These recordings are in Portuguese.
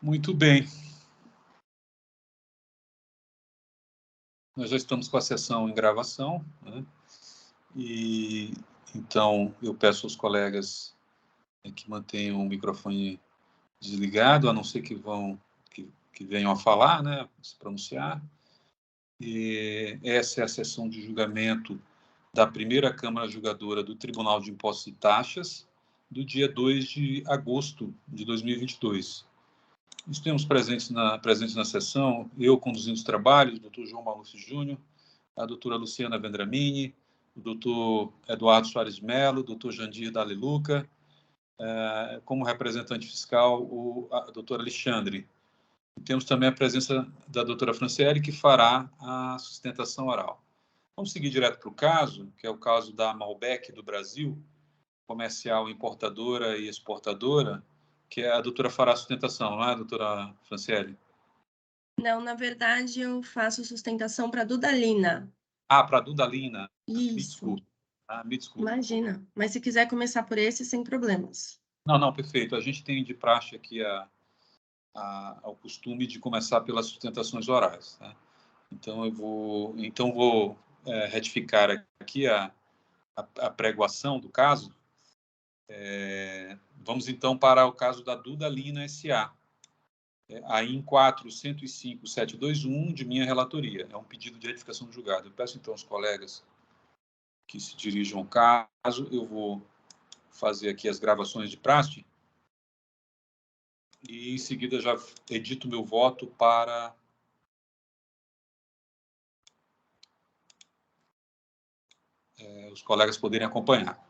Muito bem. Nós já estamos com a sessão em gravação, né? E então eu peço aos colegas que mantenham o microfone desligado, a não ser que venham a falar, né, se pronunciar. E essa é a sessão de julgamento da primeira Câmara Julgadora do Tribunal de Impostos e Taxas, do dia 2 de agosto de 2022. Nós temos presentes na sessão, eu conduzindo os trabalhos, o doutor João Maluf Júnior, a doutora Luciana Vendramini, o doutor Eduardo Soares de Mello, o doutor Jandir Daliluca, como representante fiscal, a doutor Alexandre. E temos também a presença da doutora Franciele, que fará a sustentação oral. Vamos seguir direto para o caso, que é o caso da Malbec do Brasil, comercial importadora e exportadora, que a doutora fará a sustentação, não é, doutora Franciele? Não, na verdade, eu faço sustentação para a Dudalina. Ah, para a Dudalina. Isso. Me desculpe. Me desculpe. Imagina. Mas se quiser começar por esse, sem problemas. Não, perfeito. A gente tem de praxe aqui ao costume de começar pelas sustentações orais, tá? Então, vou retificar aqui a pregoação do caso. Vamos, então, para o caso da Dudalina S.A., a IN 4.105.721, de minha relatoria. É um pedido de retificação do julgado. Eu peço, então, aos colegas que se dirijam ao caso. Eu vou fazer aqui as gravações de praxe e, em seguida, já edito meu voto para os colegas poderem acompanhar.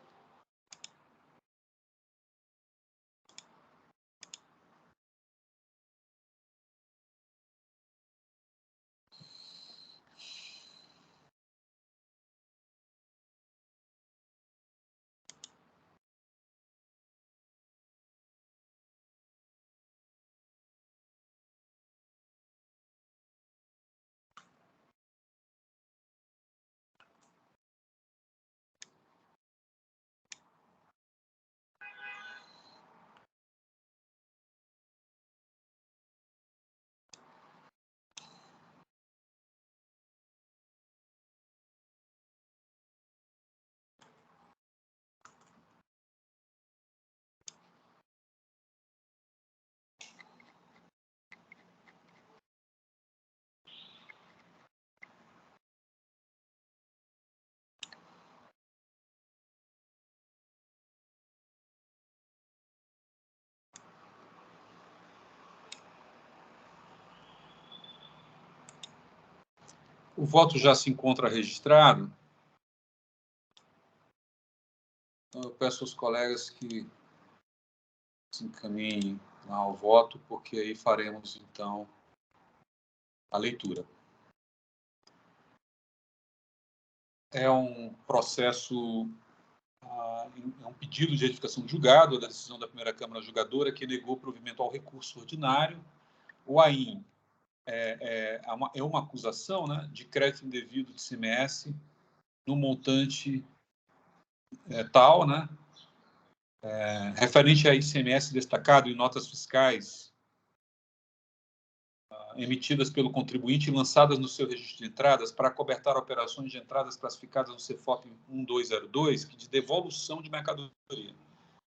O voto já se encontra registrado. Então, eu peço aos colegas que se encaminhem ao voto, porque aí faremos, então, a leitura. É um processo, é um pedido de retificação de julgado da decisão da primeira Câmara Julgadora, que negou provimento ao recurso ordinário. O AIM é uma acusação, né, de crédito indevido de ICMS no montante tal, né, referente a ICMS destacado em notas fiscais emitidas pelo contribuinte e lançadas no seu registro de entradas para acobertar operações de entradas classificadas no CFOP 1202, que de devolução de mercadoria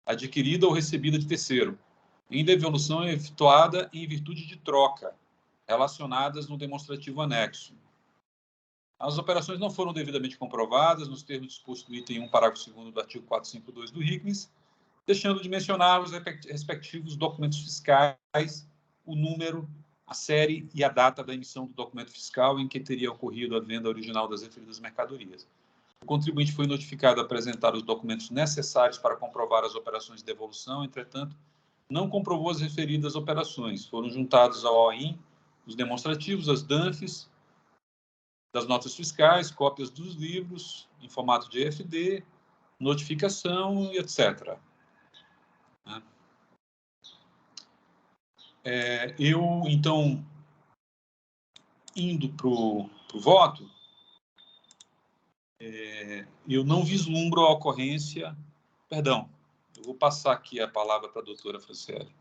adquirida ou recebida de terceiro, em devolução efetuada em virtude de troca, relacionadas no demonstrativo anexo. As operações não foram devidamente comprovadas nos termos dispostos do item 1, parágrafo 2º do artigo 452 do RICMES, deixando de mencionar os respectivos documentos fiscais, o número, a série e a data da emissão do documento fiscal em que teria ocorrido a venda original das referidas mercadorias. O contribuinte foi notificado a apresentar os documentos necessários para comprovar as operações de devolução, entretanto, não comprovou as referidas operações. Foram juntados ao AIM os demonstrativos, as DANFs, das notas fiscais, cópias dos livros em formato de EFD, notificação e etc. Eu, então, indo para o voto, eu não vislumbro a ocorrência... Perdão, eu vou passar aqui a palavra para a doutora Franciele.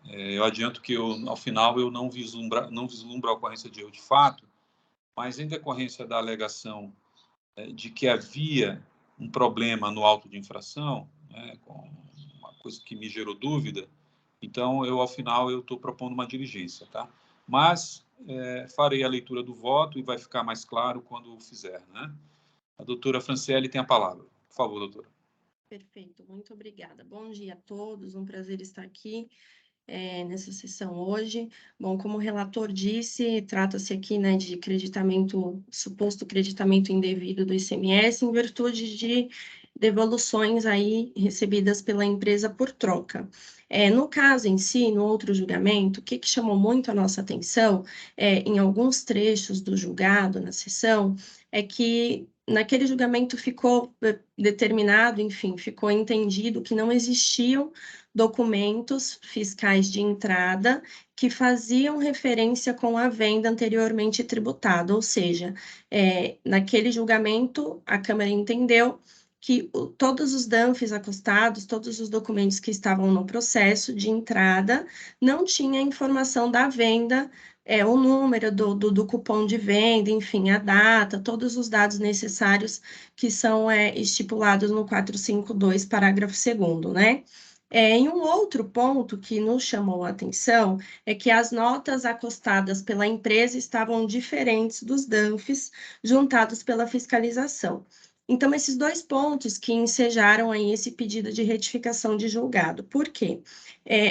Eu adianto que, ao final, eu não vislumbro a ocorrência de erro de fato, mas em decorrência da alegação de que havia um problema no auto de infração, né, com uma coisa que me gerou dúvida, então, ao final, eu estou propondo uma diligência, tá? Mas farei a leitura do voto e vai ficar mais claro quando fizer, né? A doutora Franciele tem a palavra. Por favor, doutora. Perfeito, muito obrigada. Bom dia a todos, um prazer estar aqui nessa sessão hoje. Bom, como o relator disse, trata-se aqui, né, de suposto creditamento indevido do ICMS em virtude de devoluções aí recebidas pela empresa por troca. No caso em si, no outro julgamento, o que chamou muito a nossa atenção, em alguns trechos do julgado, na sessão, é que naquele julgamento ficou determinado, enfim, ficou entendido que não existiam documentos fiscais de entrada que faziam referência com a venda anteriormente tributada, ou seja, naquele julgamento, a Câmara entendeu que todos os DANFs acostados, todos os documentos que estavam no processo de entrada, não tinha informação da venda, o número do cupom de venda, enfim, a data, todos os dados necessários que são estipulados no 452, parágrafo 2º, né? Em um outro ponto que nos chamou a atenção é que as notas acostadas pela empresa estavam diferentes dos DANFs juntados pela fiscalização. Então, esses dois pontos que ensejaram aí esse pedido de retificação de julgado. Por quê?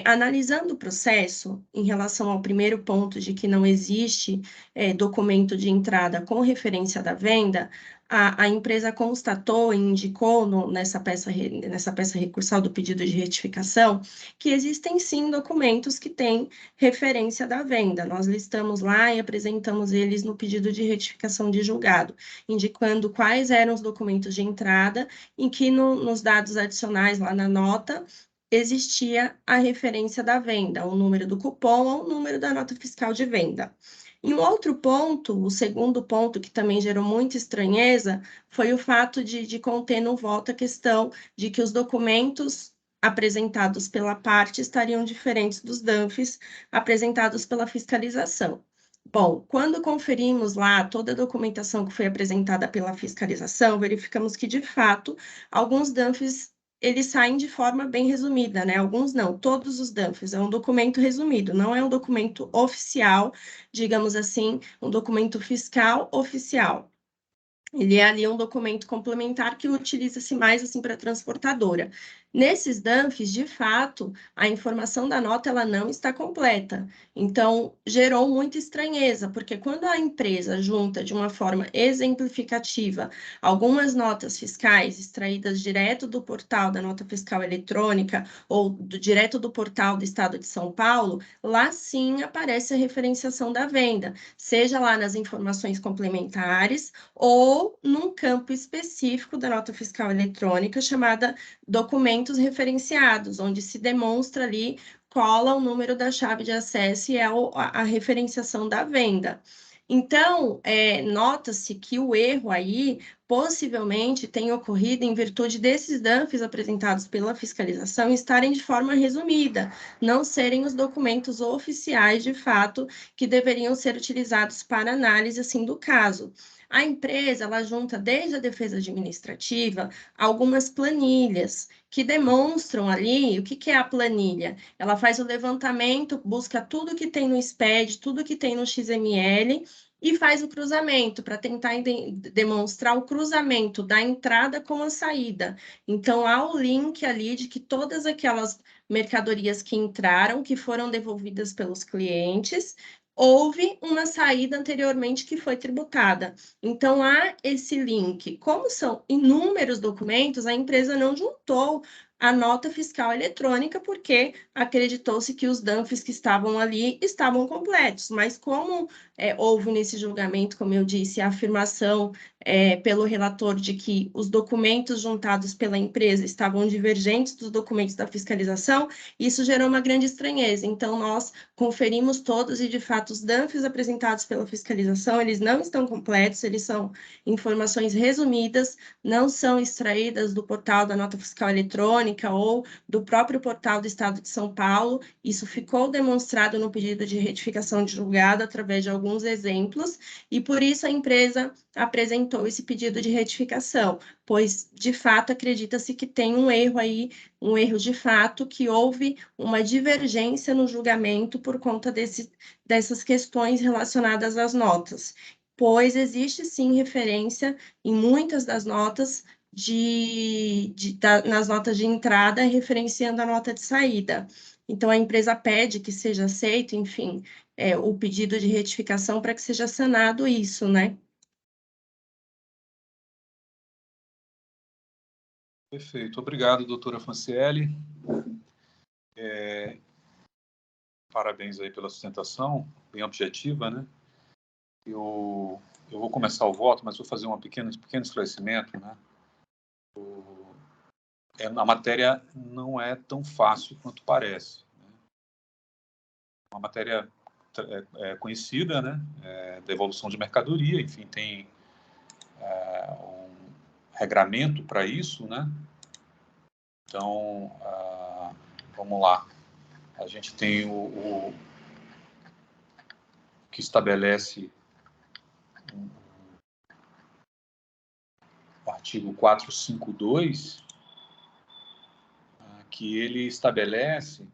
Analisando o processo, em relação ao primeiro ponto de que não existe documento de entrada com referência da venda, a empresa constatou e indicou nessa peça recursal do pedido de retificação que existem sim documentos que têm referência da venda. Nós listamos lá e apresentamos eles no pedido de retificação de julgado, indicando quais eram os documentos de entrada, em que nos dados adicionais lá na nota existia a referência da venda, o número do cupom ou o número da nota fiscal de venda. E um outro ponto, o segundo ponto que também gerou muita estranheza, foi o fato de conter no voto a questão de que os documentos apresentados pela parte estariam diferentes dos DANFs apresentados pela fiscalização. Bom, quando conferimos lá toda a documentação que foi apresentada pela fiscalização, verificamos que, de fato, alguns DANFs eles saem de forma bem resumida, né? Alguns não, todos os DANFs, é um documento resumido, não é um documento oficial, digamos assim, um documento fiscal oficial. Ele é ali um documento complementar que utiliza-se mais assim para a transportadora. Nesses DANFs, de fato, a informação da nota ela não está completa. Então, gerou muita estranheza, porque quando a empresa junta de uma forma exemplificativa algumas notas fiscais extraídas direto do portal da nota fiscal eletrônica ou direto do portal do Estado de São Paulo, lá sim aparece a referenciação da venda, seja lá nas informações complementares ou num campo específico da nota fiscal eletrônica chamada documentos referenciados, onde se demonstra ali cola o número da chave de acesso e a referenciação da venda. Então, nota-se que o erro aí possivelmente tenha ocorrido em virtude desses DANFs apresentados pela fiscalização estarem de forma resumida, não serem os documentos oficiais de fato que deveriam ser utilizados para análise assim do caso. A empresa, ela junta desde a defesa administrativa algumas planilhas que demonstram ali o que é a planilha. Ela faz o levantamento, busca tudo que tem no SPED, tudo que tem no XML e faz o cruzamento para tentar demonstrar o cruzamento da entrada com a saída. Então, há o link ali de que todas aquelas mercadorias que entraram, que foram devolvidas pelos clientes, houve uma saída anteriormente que foi tributada. Então, há esse link. Como são inúmeros documentos, a empresa não juntou a nota fiscal eletrônica porque acreditou-se que os DANFs que estavam ali estavam completos. Mas como houve nesse julgamento, como eu disse, a afirmação pelo relator de que os documentos juntados pela empresa estavam divergentes dos documentos da fiscalização, isso gerou uma grande estranheza. Então, nós conferimos todos e, de fato, os DANFs apresentados pela fiscalização, eles não estão completos, eles são informações resumidas, não são extraídas do portal da nota fiscal eletrônica, eletrônica ou do próprio portal do Estado de São Paulo. Isso ficou demonstrado no pedido de retificação de julgado através de alguns exemplos, e por isso a empresa apresentou esse pedido de retificação, pois, de fato, acredita-se que tem um erro aí, um erro de fato, que houve uma divergência no julgamento por conta dessas questões relacionadas às notas, pois existe sim referência em muitas das notas nas notas de entrada, referenciando a nota de saída. Então, a empresa pede que seja aceito, enfim, o pedido de retificação para que seja sanado isso, né? Perfeito. Obrigado, doutora Franciele. Parabéns aí pela sustentação, bem objetiva, né? Eu vou começar o voto, mas vou fazer um pequeno esclarecimento, né? A matéria não é tão fácil quanto parece, né? Uma matéria conhecida, né? Da evolução de mercadoria, enfim, tem um regramento para isso, né? Então, vamos lá. A gente tem o que estabelece o artigo 452, que ele estabelece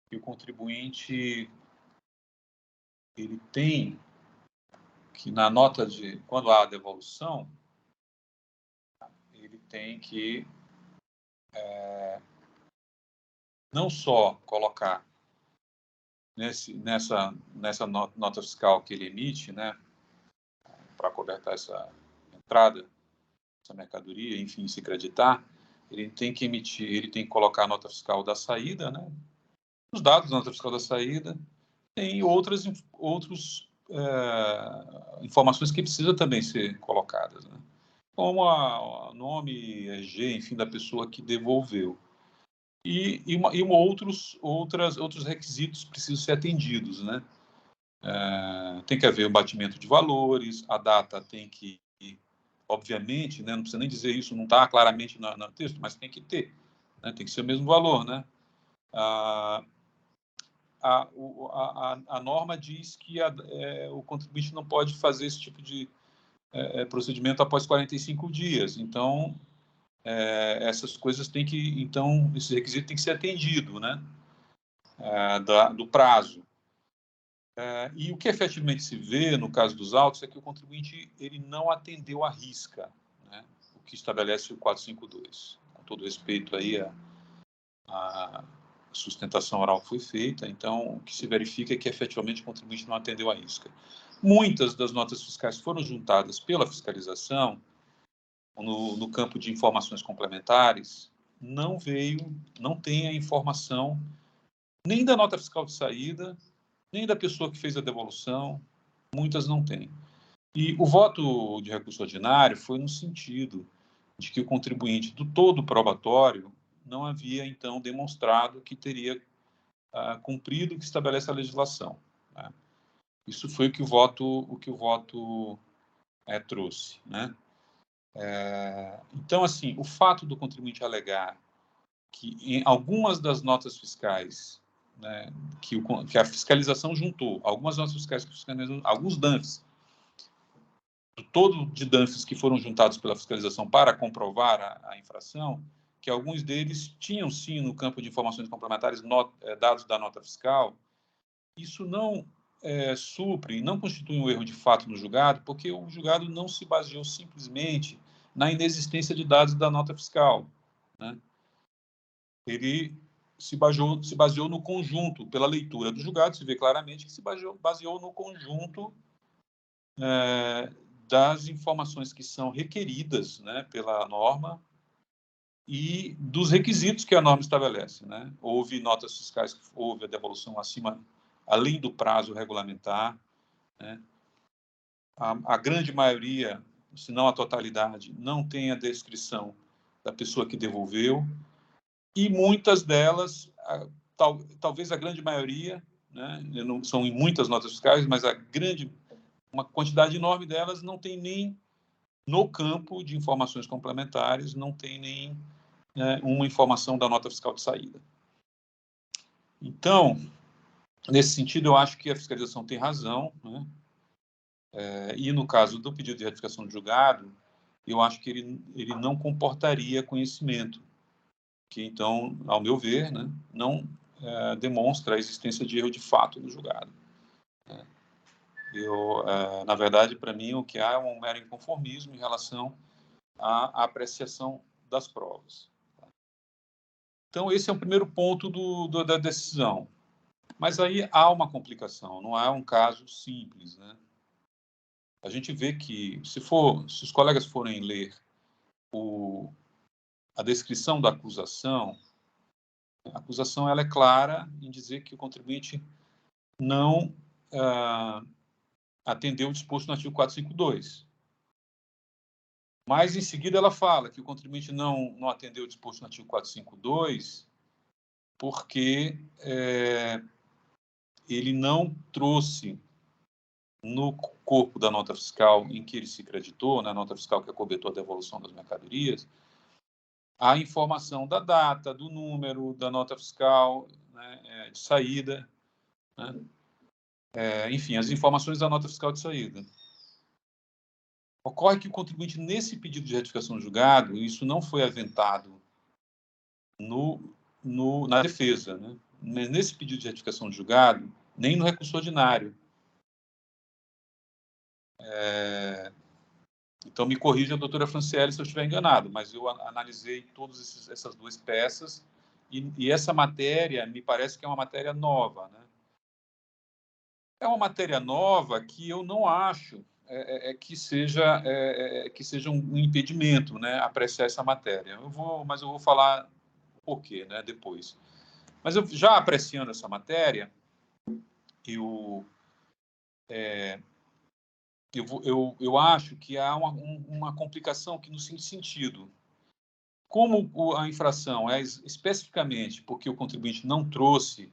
que o contribuinte ele tem que, na nota de... Quando há a devolução, ele tem que não só colocar nessa nota fiscal que ele emite, né, para cobertar essa entrada, essa mercadoria, enfim, se creditar, ele tem que emitir, ele tem que colocar a nota fiscal da saída, né, os dados da nota fiscal da saída, tem outras informações que precisam também ser colocadas, né, como o nome, RG, enfim, da pessoa que devolveu. E outros requisitos precisam ser atendidos, né? Tem que haver um batimento de valores, a data tem que, obviamente, né, não precisa nem dizer isso, não está claramente no texto, mas tem que ter, né, tem que ser o mesmo valor, né? A norma diz que o contribuinte não pode fazer esse tipo de procedimento após 45 dias, então essas coisas têm que, então, esse requisito tem que ser atendido, né? Do prazo. E o que efetivamente se vê no caso dos autos é que o contribuinte ele não atendeu à risca, né, o que estabelece o 452. Com todo respeito aí a sustentação oral foi feita, então o que se verifica é que efetivamente o contribuinte não atendeu à risca. Muitas das notas fiscais foram juntadas pela fiscalização no campo de informações complementares, não tem a informação nem da nota fiscal de saída, nem da pessoa que fez a devolução, muitas não têm. E o voto de recurso ordinário foi no sentido de que o contribuinte do todo probatório não havia, então, demonstrado que teria cumprido o que estabelece a legislação, né? Isso foi o que o voto trouxe, né? Então, assim, o fato do contribuinte alegar que em algumas das notas fiscais, né, que a fiscalização juntou, algumas notas fiscais que fiscalizam, alguns DANFs, do todo de DANFs que foram juntados pela fiscalização para comprovar a infração, que alguns deles tinham sim no campo de informações complementares dados da nota fiscal, isso não supre, não constitui um erro de fato no julgado, porque o julgado não se baseou simplesmente na inexistência de dados da nota fiscal, né? Ele se baseou no conjunto, pela leitura do julgado, se vê claramente que se baseou no conjunto das informações que são requeridas, né, pela norma e dos requisitos que a norma estabelece, né? Houve notas fiscais que houve a devolução além do prazo regulamentar, né? A grande maioria, se não a totalidade, não tem a descrição da pessoa que devolveu, e muitas delas, talvez a grande maioria, né, não são em muitas notas fiscais, mas uma quantidade enorme delas não tem nem, no campo de informações complementares, não tem nem uma informação da nota fiscal de saída. Então, nesse sentido, eu acho que a fiscalização tem razão, né? E no caso do pedido de retificação de julgado, eu acho que ele não comportaria conhecimento, que então, ao meu ver, né, não demonstra a existência de erro de fato no julgado. Na verdade, para mim, o que há é um mero inconformismo em relação à apreciação das provas. Então, esse é o primeiro ponto da decisão. Mas aí há uma complicação, não é um caso simples, né? A gente vê que, se os colegas forem ler a descrição da acusação, a acusação ela é clara em dizer que o contribuinte não atendeu o disposto no artigo 452. Mas, em seguida, ela fala que o contribuinte não atendeu o disposto no artigo 452 porque ele não trouxe no corpo da nota fiscal em que ele se creditou, na nota fiscal que acobertou a devolução das mercadorias, a informação da data, do número da nota fiscal, né, de saída, né? Enfim, as informações da nota fiscal de saída. Ocorre que o contribuinte, nesse pedido de retificação de julgado, isso não foi aventado na defesa, né? Nesse pedido de retificação de julgado, nem no recurso ordinário. Então, me corrija, doutora Franciele, se eu estiver enganado, mas eu analisei todas essas duas peças e essa matéria me parece que é uma matéria nova, né? É uma matéria nova que eu não acho que seja um impedimento, né, apreciar essa matéria. Mas eu vou falar o porquê, né, depois. Mas eu já apreciando essa matéria, eu acho que há uma complicação aqui no seguinte sentido. Como a infração é especificamente porque o contribuinte não trouxe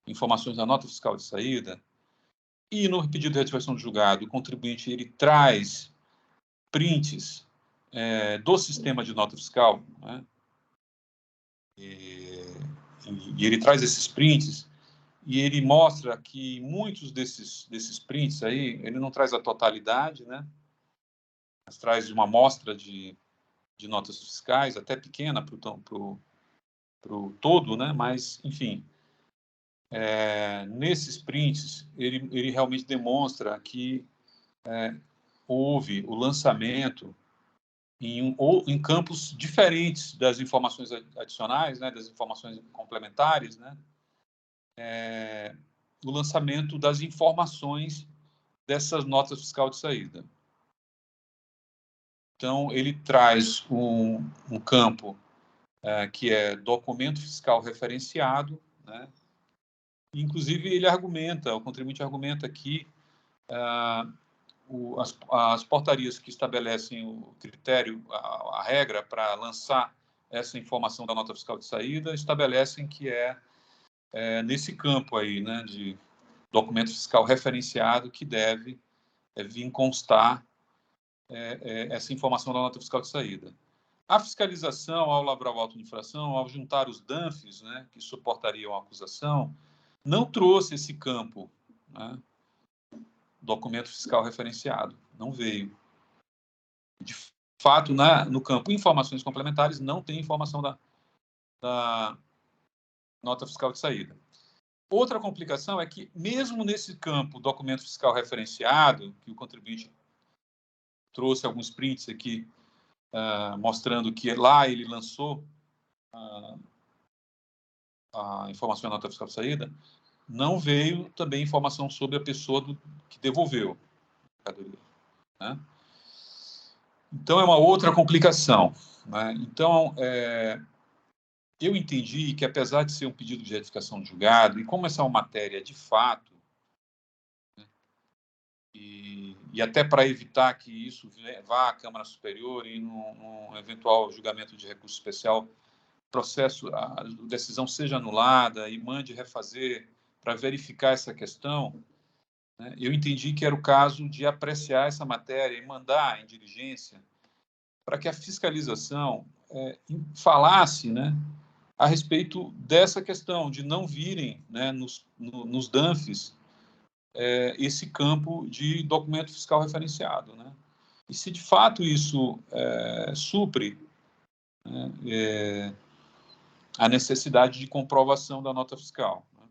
informações da nota fiscal de saída, e no pedido de retificação de julgado, o contribuinte ele traz prints do sistema de nota fiscal, né? E ele traz esses prints e ele mostra que muitos desses prints aí, ele não traz a totalidade, né? Mas traz uma amostra de notas fiscais, até pequena para o todo, né? Mas, enfim, nesses prints, ele realmente demonstra que houve o lançamento em campos diferentes das informações adicionais, né? Das informações complementares, né? O lançamento das informações dessas notas fiscal de saída. Então, ele traz um campo que é documento fiscal referenciado, né? Inclusive, o contribuinte argumenta que as portarias que estabelecem o critério, a regra para lançar essa informação da nota fiscal de saída, estabelecem que nesse campo aí, né, de documento fiscal referenciado que deve vir constar essa informação da nota fiscal de saída. A fiscalização, ao lavrar o auto de infração, ao juntar os DANFs, né, que suportariam a acusação, não trouxe esse campo, né, documento fiscal referenciado, não veio. De fato, no campo informações complementares, não tem informação da nota fiscal de saída. Outra complicação é que, mesmo nesse campo documento fiscal referenciado, que o contribuinte trouxe alguns prints aqui, mostrando que lá ele lançou a informação da nota fiscal de saída, não veio também informação sobre a pessoa que devolveu a mercadoria, né? Então, é uma outra complicação, né? Então, eu entendi que, apesar de ser um pedido de retificação de julgado, e como essa é uma matéria de fato, né, e até para evitar que isso vá à Câmara Superior e, num eventual julgamento de recurso especial, a decisão seja anulada e mande refazer para verificar essa questão, né, eu entendi que era o caso de apreciar essa matéria e mandar em diligência para que a fiscalização falasse, né, a respeito dessa questão de não virem, né, nos DANFs esse campo de documento fiscal referenciado, né? E se de fato isso supre, né, a necessidade de comprovação da nota fiscal, né?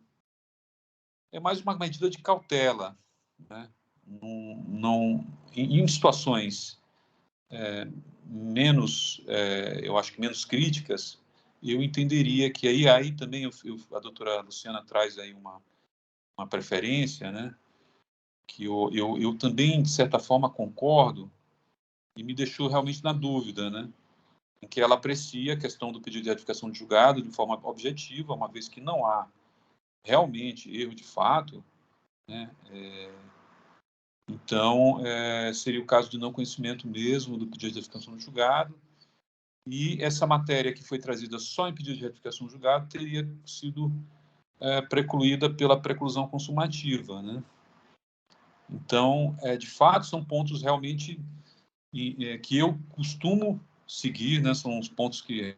É mais uma medida de cautela, né? Em situações menos, eu acho que menos críticas, eu entenderia que aí também a doutora Luciana traz aí uma preferência, né? Que eu também, de certa forma, concordo, e me deixou realmente na dúvida, né? Em que ela aprecia a questão do pedido de retificação de julgado de forma objetiva, uma vez que não há realmente erro de fato, né? Então, seria o caso de não conhecimento mesmo do pedido de retificação de julgado, e essa matéria que foi trazida só em pedido de retificação de julgado teria sido precluída pela preclusão consumativa, né? Então, de fato, são pontos realmente que eu costumo seguir, né? São os pontos que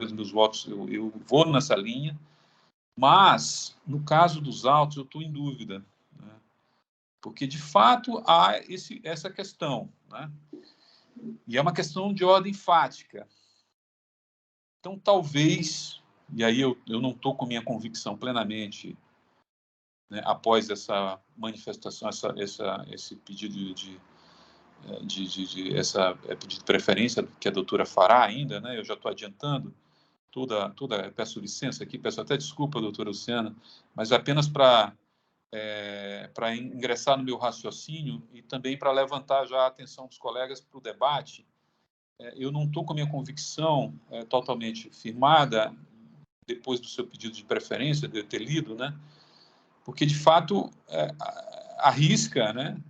os meus votos eu vou nessa linha, mas no caso dos autos eu estou em dúvida, né? Porque de fato há essa questão, né? E é uma questão de ordem fática. Então talvez, e aí eu não estou com minha convicção plenamente, né, após essa manifestação, esse pedido de pedido de preferência que a doutora fará ainda, né? Eu já estou adiantando eu peço licença aqui, peço até desculpa, doutora Luciana, mas apenas para ingressar no meu raciocínio e também para levantar já a atenção dos colegas para o debate. Eu não estou com a minha convicção totalmente firmada depois do seu pedido de preferência, de eu ter lido, né? Porque, de fato, arrisca, né?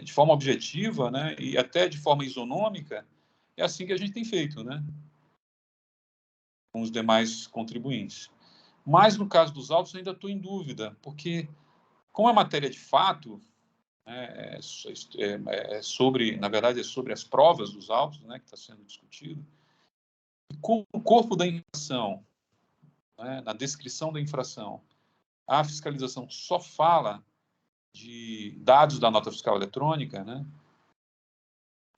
De forma objetiva, né? E até de forma isonômica, é assim que a gente tem feito, né? Com os demais contribuintes. Mas, no caso dos autos, ainda estou em dúvida, porque, como é matéria de fato, né, na verdade, é sobre as provas dos autos, né, que está sendo discutido, e com o corpo da infração, né, na descrição da infração, a fiscalização só fala de dados da nota fiscal eletrônica, né?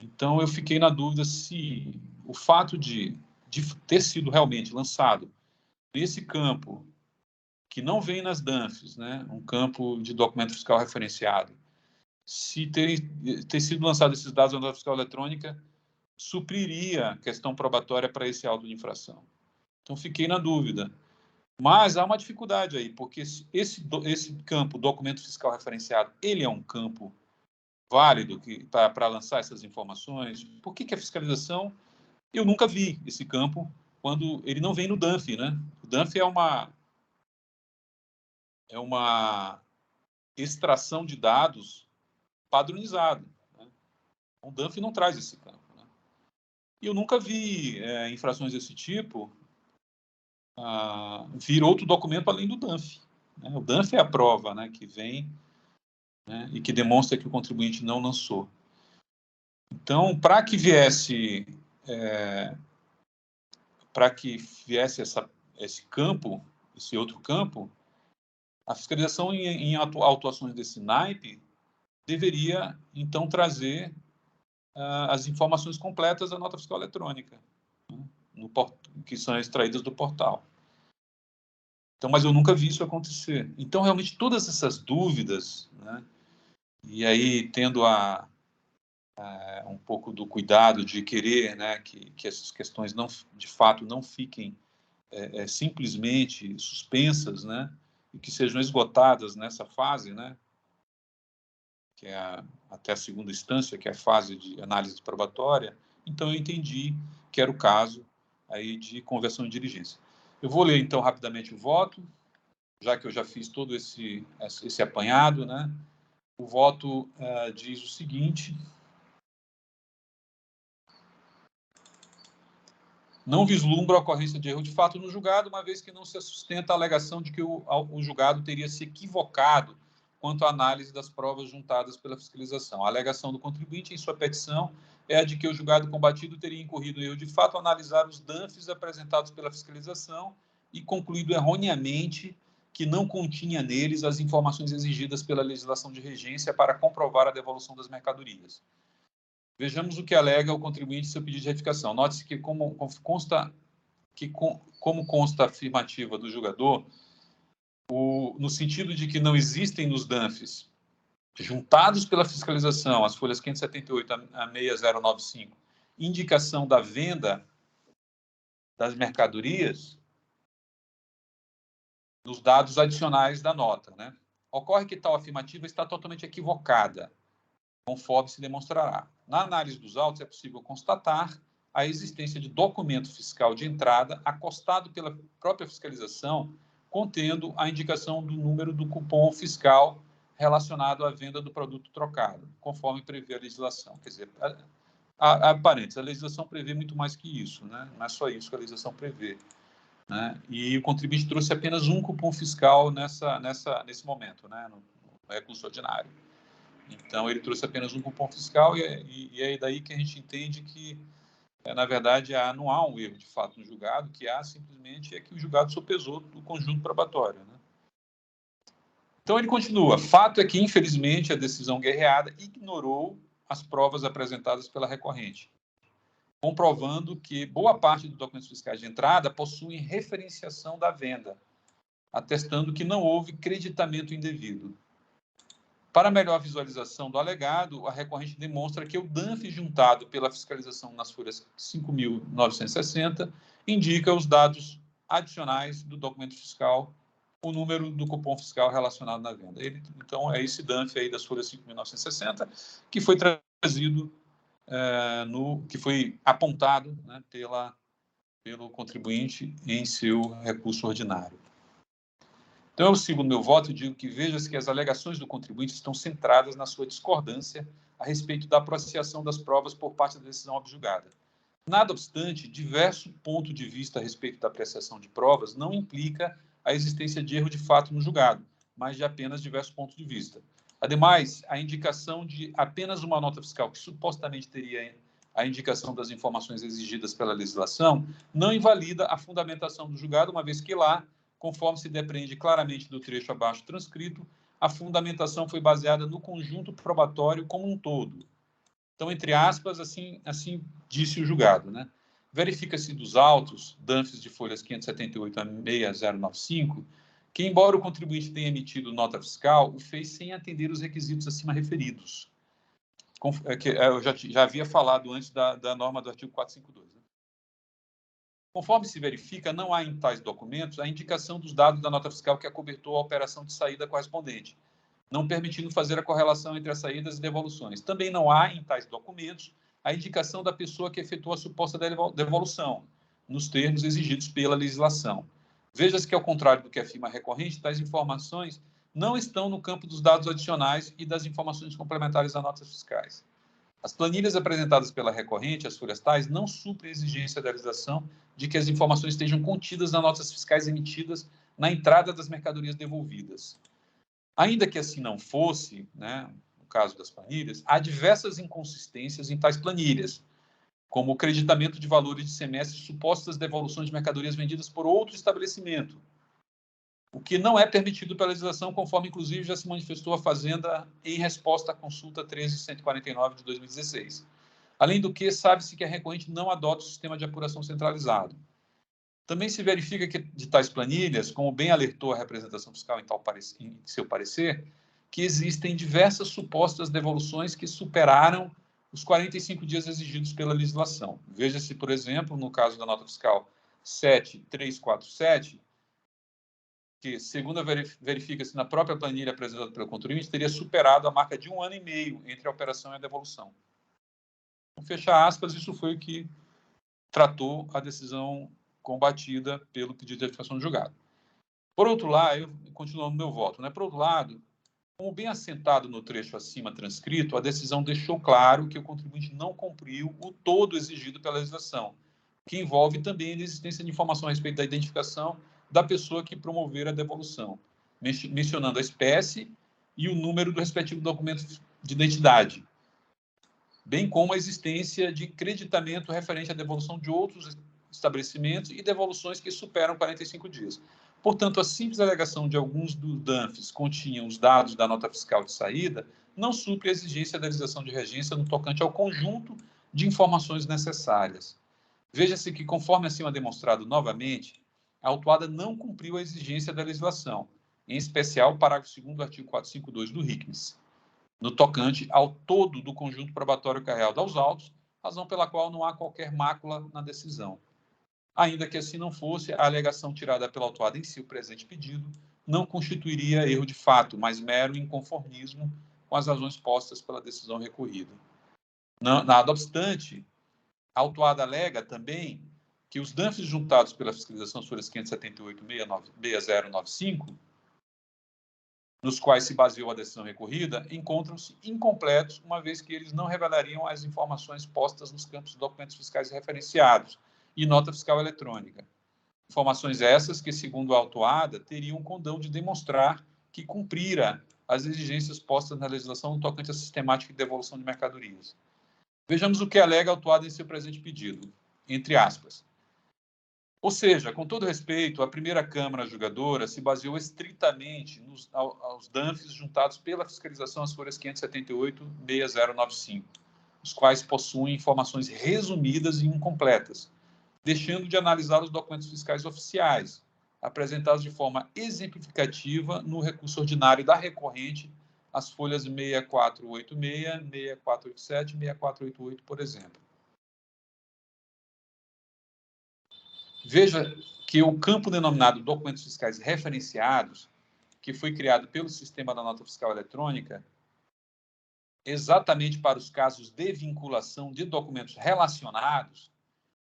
Então, eu fiquei na dúvida se o fato de ter sido realmente lançado nesse campo, que não vem nas DANFs, né? Um campo de documento fiscal referenciado, se ter sido lançado esses dados na nota fiscal eletrônica, supriria a questão probatória para esse auto de infração. Então, fiquei na dúvida. Mas há uma dificuldade aí, porque esse campo, documento fiscal referenciado, ele é um campo válido para lançar essas informações? Por que a fiscalização... Eu nunca vi esse campo quando ele não vem no DANF, né? O DANF é uma extração de dados padronizado, né? O DANF não traz esse campo, né? E eu nunca vi infrações desse tipo vir outro documento além do DANF, né? O DANF é a prova, né, que vem, né, e que demonstra que o contribuinte não lançou. Então, para que viesse esse campo, esse outro campo, a fiscalização em autuações desse naipe deveria, então, trazer as informações completas da nota fiscal eletrônica, né, que são extraídas do portal. Então, mas eu nunca vi isso acontecer. Então, realmente, todas essas dúvidas, né, e aí tendo um pouco do cuidado de querer, né, que essas questões não, de fato, não fiquem simplesmente suspensas, né, e que sejam esgotadas nessa fase, né, que é até a segunda instância, que é a fase de análise probatória. Então, eu entendi que era o caso aí de conversão em diligência. Eu vou ler, então, rapidamente o voto, já que eu já fiz todo esse apanhado, né? O voto diz o seguinte: não vislumbra a ocorrência de erro de fato no julgado, uma vez que não se sustenta a alegação de que o julgado teria se equivocado quanto à análise das provas juntadas pela fiscalização. A alegação do contribuinte em sua petição é a de que o julgado combatido teria incorrido em erro de fato ao analisar os DANFs apresentados pela fiscalização e concluído erroneamente que não continha neles as informações exigidas pela legislação de regência para comprovar a devolução das mercadorias. Vejamos o que alega o contribuinte em seu pedido de retificação. Note-se que, como consta a afirmativa do julgador, no sentido de que não existem nos DANFs, juntados pela fiscalização, as folhas 578 a 6095, indicação da venda das mercadorias, nos dados adicionais da nota, né? Ocorre que tal afirmativa está totalmente equivocada, conforme se demonstrará. Na análise dos autos, é possível constatar a existência de documento fiscal de entrada acostado pela própria fiscalização, contendo a indicação do número do cupom fiscal relacionado à venda do produto trocado, conforme prevê a legislação. Quer dizer, parênteses, a legislação prevê muito mais que isso, né? Não é só isso que a legislação prevê, né? E o contribuinte trouxe apenas um cupom fiscal nesse momento, né? No recurso ordinário. Então, ele trouxe apenas um cupom fiscal e é daí que a gente entende que, na verdade, não há um erro de fato no julgado, que há simplesmente é que o julgado sopesou do conjunto probatório, né? Então, ele continua. Fato é que, infelizmente, a decisão guerreada ignorou as provas apresentadas pela recorrente, comprovando que boa parte dos documentos fiscais de entrada possuem referenciação da venda, atestando que não houve creditamento indevido. Para melhor visualização do alegado, a recorrente demonstra que o DANF juntado pela fiscalização nas folhas 5.960 indica os dados adicionais do documento fiscal, o número do cupom fiscal relacionado na venda. Então, é esse DANF aí das folhas 5.960 que foi trazido, que foi apontado, né, pelo contribuinte em seu recurso ordinário. Então, eu sigo no meu voto e digo que veja-se que as alegações do contribuinte estão centradas na sua discordância a respeito da apreciação das provas por parte da decisão objulgada. Nada obstante, diverso ponto de vista a respeito da apreciação de provas não implica a existência de erro de fato no julgado, mas de apenas diversos pontos de vista. Ademais, a indicação de apenas uma nota fiscal que supostamente teria a indicação das informações exigidas pela legislação não invalida a fundamentação do julgado, uma vez que lá, conforme se depreende claramente do trecho abaixo transcrito, a fundamentação foi baseada no conjunto probatório como um todo. Então, entre aspas, assim disse o julgado, né? Verifica-se dos autos, DANFs de folhas 578 a 6095, que, embora o contribuinte tenha emitido nota fiscal, o fez sem atender os requisitos acima referidos. Eu já havia falado antes da norma do artigo 452. Né? Conforme se verifica, não há em tais documentos a indicação dos dados da nota fiscal que acobertou a operação de saída correspondente, não permitindo fazer a correlação entre as saídas e devoluções. Também não há em tais documentos a indicação da pessoa que efetuou a suposta devolução, nos termos exigidos pela legislação. Veja-se que, ao contrário do que afirma a recorrente, tais informações não estão no campo dos dados adicionais e das informações complementares a notas fiscais. As planilhas apresentadas pela recorrente, as folhas tais, não suprem a exigência da legislação de que as informações estejam contidas nas notas fiscais emitidas na entrada das mercadorias devolvidas. Ainda que assim não fosse, né, no caso das planilhas, há diversas inconsistências em tais planilhas, como o creditamento de valores de semestre e supostas devoluções de mercadorias vendidas por outro estabelecimento, o que não é permitido pela legislação, conforme, inclusive, já se manifestou a Fazenda em resposta à consulta 13.149 de 2016. Além do que, sabe-se que a recorrente não adota o sistema de apuração centralizado. Também se verifica que, de tais planilhas, como bem alertou a representação fiscal em seu parecer, que existem diversas supostas devoluções que superaram os 45 dias exigidos pela legislação. Veja-se, por exemplo, no caso da nota fiscal 7347, que, segundo verifica-se na própria planilha apresentada pelo contribuinte, teria superado a marca de 1 ano e meio entre a operação e a devolução. Então, fecha aspas, isso foi o que tratou a decisão combatida pelo pedido de retificação do julgado. Por outro lado, continuando meu voto, né? Por outro lado, como bem assentado no trecho acima transcrito, a decisão deixou claro que o contribuinte não cumpriu o todo exigido pela legislação, que envolve também a existência de informação a respeito da identificação da pessoa que promover a devolução, mencionando a espécie e o número do respectivo documento de identidade, bem como a existência de creditamento referente à devolução de outros estabelecimentos e devoluções que superam 45 dias. Portanto, a simples alegação de alguns dos DANFs continham os dados da nota fiscal de saída não supre a exigência da realização de regência no tocante ao conjunto de informações necessárias. Veja-se que, conforme acima demonstrado novamente, a autuada não cumpriu a exigência da legislação, em especial o parágrafo 2º do artigo 452 do RICMES, no tocante ao todo do conjunto probatório carreado aos autos, razão pela qual não há qualquer mácula na decisão. Ainda que assim não fosse, a alegação tirada pela autuada em si, o presente pedido, não constituiria erro de fato, mas mero inconformismo com as razões postas pela decisão recorrida. Nada obstante, a autuada alega também que os DANFs juntados pela fiscalização folhas 578-6095, nos quais se baseou a decisão recorrida, encontram-se incompletos, uma vez que eles não revelariam as informações postas nos campos de documentos fiscais referenciados e nota fiscal eletrônica. Informações essas que, segundo a autuada, teriam o condão de demonstrar que cumprira as exigências postas na legislação no tocante à sistemática de devolução de mercadorias. Vejamos o que alega a autuada em seu presente pedido, entre aspas. Ou seja, com todo respeito, a primeira Câmara Julgadora se baseou estritamente aos DANFs juntados pela fiscalização às folhas 578-6095, os quais possuem informações resumidas e incompletas, deixando de analisar os documentos fiscais oficiais, apresentados de forma exemplificativa no recurso ordinário da recorrente, as folhas 6486, 6487 e 6488, por exemplo. Veja que o campo denominado documentos fiscais referenciados, que foi criado pelo sistema da nota fiscal eletrônica, exatamente para os casos de vinculação de documentos relacionados,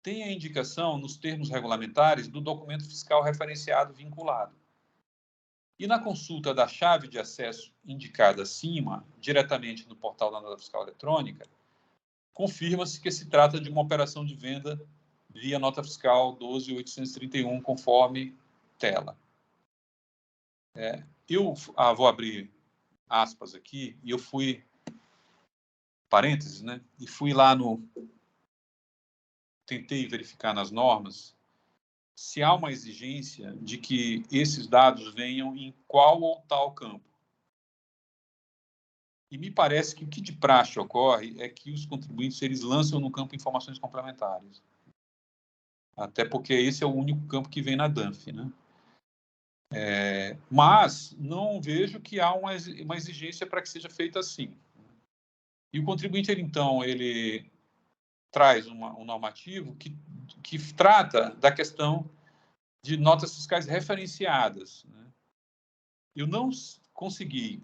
tem a indicação nos termos regulamentares do documento fiscal referenciado vinculado. E na consulta da chave de acesso indicada acima, diretamente no portal da nota fiscal eletrônica, confirma-se que se trata de uma operação de venda via nota fiscal 12.831, conforme tela. Eu vou abrir aspas aqui, e eu fui, parênteses, né? E fui lá tentei verificar nas normas se há uma exigência de que esses dados venham em qual ou tal campo. E me parece que o que de praxe ocorre é que os contribuintes eles lançam no campo informações complementares. Até porque esse é o único campo que vem na DANF, né? Mas não vejo que há uma exigência para que seja feita assim. E o contribuinte, ele traz um normativo que trata da questão de notas fiscais referenciadas, né? Eu não consegui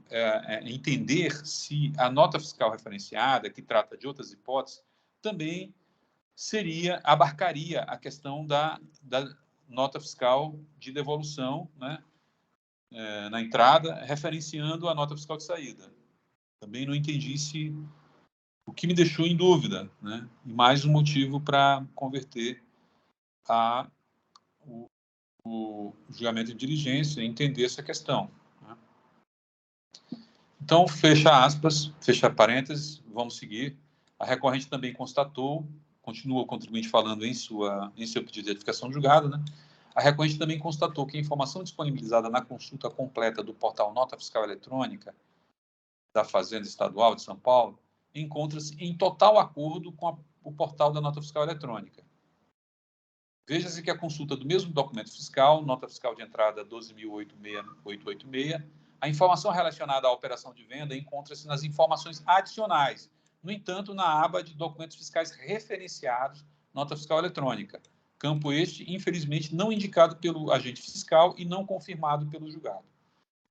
entender se a nota fiscal referenciada, que trata de outras hipóteses, também abarcaria a questão da nota fiscal de devolução, né, na entrada, referenciando a nota fiscal de saída. Também não entendi o que me deixou em dúvida, né, e mais um motivo para converter o julgamento de diligência e entender essa questão, né. Então, fecha aspas, fecha parênteses, vamos seguir. A recorrente também constatou, continua o contribuinte falando em seu pedido de retificação de julgado, né? A recorrente também constatou que a informação disponibilizada na consulta completa do portal Nota Fiscal Eletrônica da Fazenda Estadual de São Paulo encontra-se em total acordo com o portal da Nota Fiscal Eletrônica. Veja-se que a consulta do mesmo documento fiscal, nota fiscal de entrada 12.886, a informação relacionada à operação de venda encontra-se nas informações adicionais, no entanto, na aba de documentos fiscais referenciados, nota fiscal eletrônica, campo este, infelizmente, não indicado pelo agente fiscal e não confirmado pelo julgado.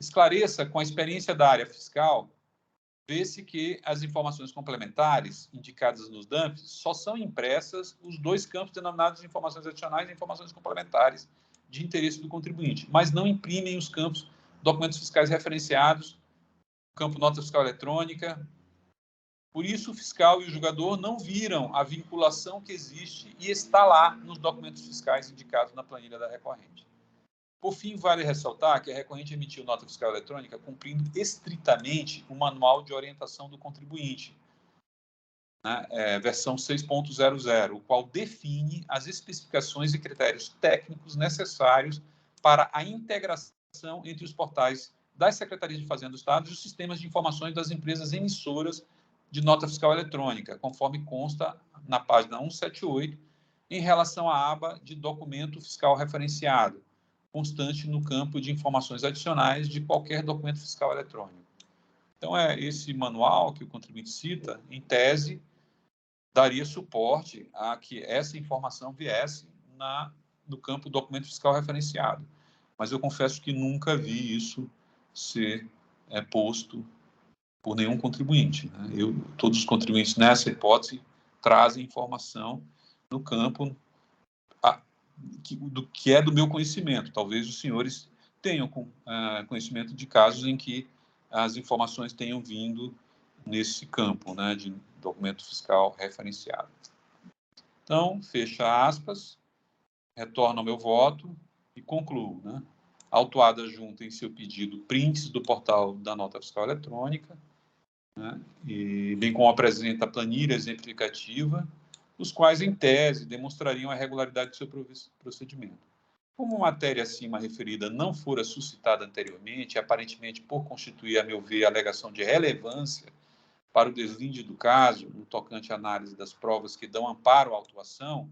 Esclareça, com a experiência da área fiscal, vê-se que as informações complementares indicadas nos DANFs só são impressas os dois campos denominados de informações adicionais e informações complementares de interesse do contribuinte, mas não imprimem os campos documentos fiscais referenciados, campo nota fiscal eletrônica. Por isso, o fiscal e o julgador não viram a vinculação que existe e está lá nos documentos fiscais indicados na planilha da recorrente. Por fim, vale ressaltar que a recorrente emitiu nota fiscal eletrônica cumprindo estritamente o Manual de Orientação do Contribuinte, né, versão 6.00, o qual define as especificações e critérios técnicos necessários para a integração entre os portais das Secretarias de Fazenda do Estado e os sistemas de informações das empresas emissoras de nota fiscal eletrônica, conforme consta na página 178, em relação à aba de documento fiscal referenciado, constante no campo de informações adicionais de qualquer documento fiscal eletrônico. Então, esse manual que o contribuinte cita, em tese, daria suporte a que essa informação viesse no campo do documento fiscal referenciado. Mas eu confesso que nunca vi isso ser posto por nenhum contribuinte, né? Todos os contribuintes, nessa hipótese, trazem informação no campo do que é do meu conhecimento. Talvez os senhores tenham conhecimento de casos em que as informações tenham vindo nesse campo, né, de documento fiscal referenciado. Então, fecha aspas, retorno ao meu voto e concluo, né? A autuada junta em seu pedido prints do portal da nota fiscal eletrônica, né, e bem como apresenta a planilha exemplificativa, os quais, em tese, demonstrariam a regularidade do seu procedimento. Como a matéria acima referida não fora suscitada anteriormente, aparentemente por constituir, a meu ver, alegação de relevância para o deslinde do caso, no tocante à análise das provas que dão amparo à autuação,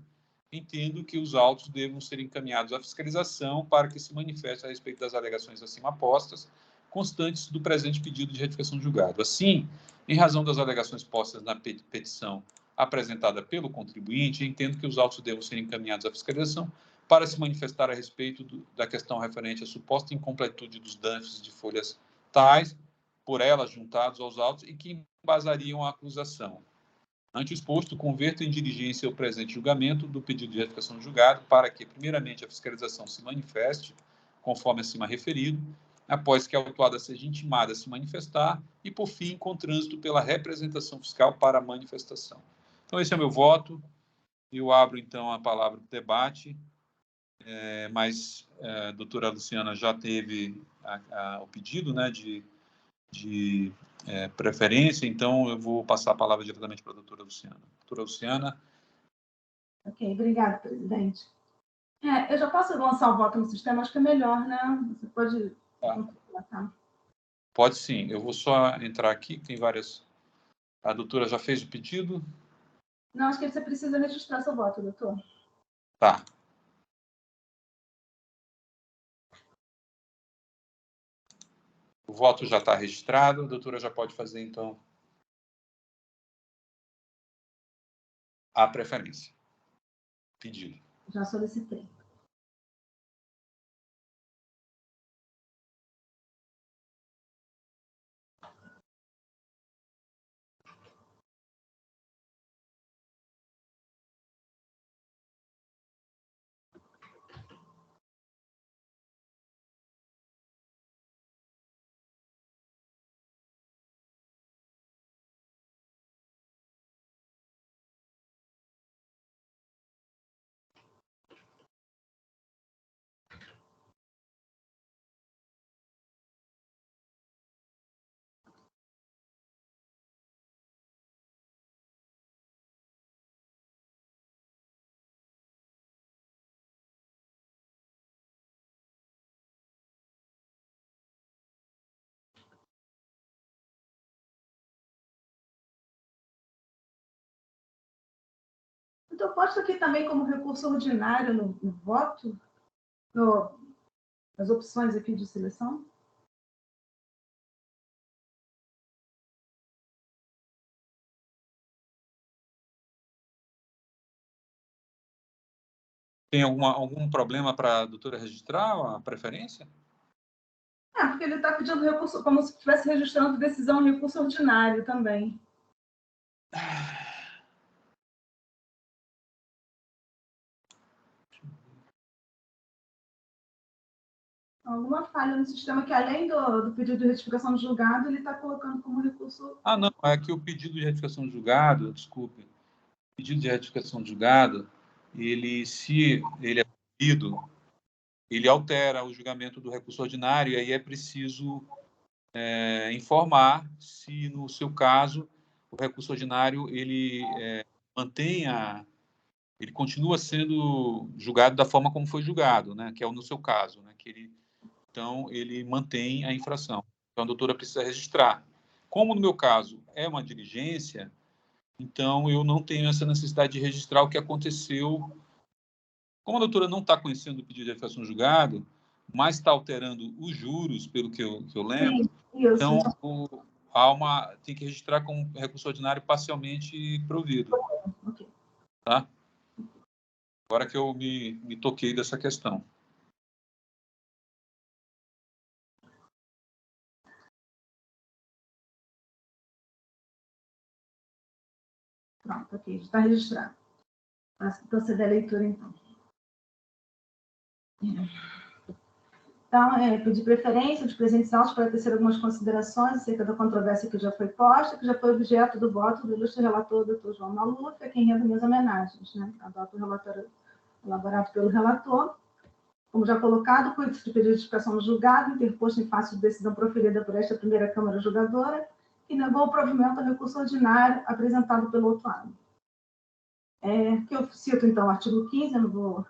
entendo que os autos devam ser encaminhados à fiscalização para que se manifeste a respeito das alegações acima postas, constantes do presente pedido de retificação de julgado. Assim, em razão das alegações postas na petição apresentada pelo contribuinte, entendo que os autos devam ser encaminhados à fiscalização para se manifestar a respeito da questão referente à suposta incompletude dos DANFs de folhas tais, por elas juntados aos autos, e que embasariam a acusação. Ante o exposto, converto em diligência o presente julgamento do pedido de retificação de julgado para que, primeiramente, a fiscalização se manifeste, conforme acima referido, após que a autuada seja intimada a se manifestar e, por fim, com trânsito pela representação fiscal para a manifestação. Então, esse é o meu voto. Eu abro, então, a palavra para o debate, mas a doutora Luciana já teve o pedido, né, de preferência, então eu vou passar a palavra diretamente para a doutora Luciana. Doutora Luciana. Ok, obrigada, presidente. Eu já posso lançar o voto no sistema? Acho que é melhor, né? Você pode... Tá. Pode sim. Eu vou só entrar aqui, tem várias... A doutora já fez o pedido? Não, acho que você precisa registrar seu voto, doutor. Tá. O voto já está registrado, a doutora já pode fazer, então, a preferência. Pedido. Já solicitei. Então, posto aqui também como recurso ordinário no voto, nas opções aqui de seleção? Tem algum problema para a doutora registrar a preferência? Porque ele está pedindo recurso, como se estivesse registrando decisão em recurso ordinário também. Alguma falha no sistema que, além do pedido de retificação de julgado, ele está colocando como recurso... Não, é que o pedido de retificação de julgado, desculpe, o pedido de retificação de julgado, se ele é pedido, ele altera o julgamento do recurso ordinário, e aí é preciso informar se, no seu caso, o recurso ordinário ele continua sendo julgado da forma como foi julgado, né? Que é no seu caso, né? Então, ele mantém a infração. Então, a doutora precisa registrar. Como, no meu caso, é uma diligência, então eu não tenho essa necessidade de registrar o que aconteceu. Como a doutora não está conhecendo o pedido de refação julgado, mas está alterando os juros, pelo que eu lembro, então tem que registrar como recurso ordinário parcialmente provido. Tá? Agora que eu me toquei dessa questão. Pronto, ok, está registrado. Proceder à leitura, então. Então, pedir preferência dos presentes autos para tecer algumas considerações acerca da controvérsia que já foi posta, que já foi objeto do voto do ilustre relator, doutor João Maluf, a quem rendo minhas homenagens. Né? Adoto o relatório elaborado pelo relator. Como já colocado, cuide-se de pedido de justificação no julgado, interposto em face de decisão proferida por esta primeira Câmara Julgadora, que negou o provimento ao recurso ordinário apresentado pelo outro lado. Que eu cito, então, o artigo 15, eu não vou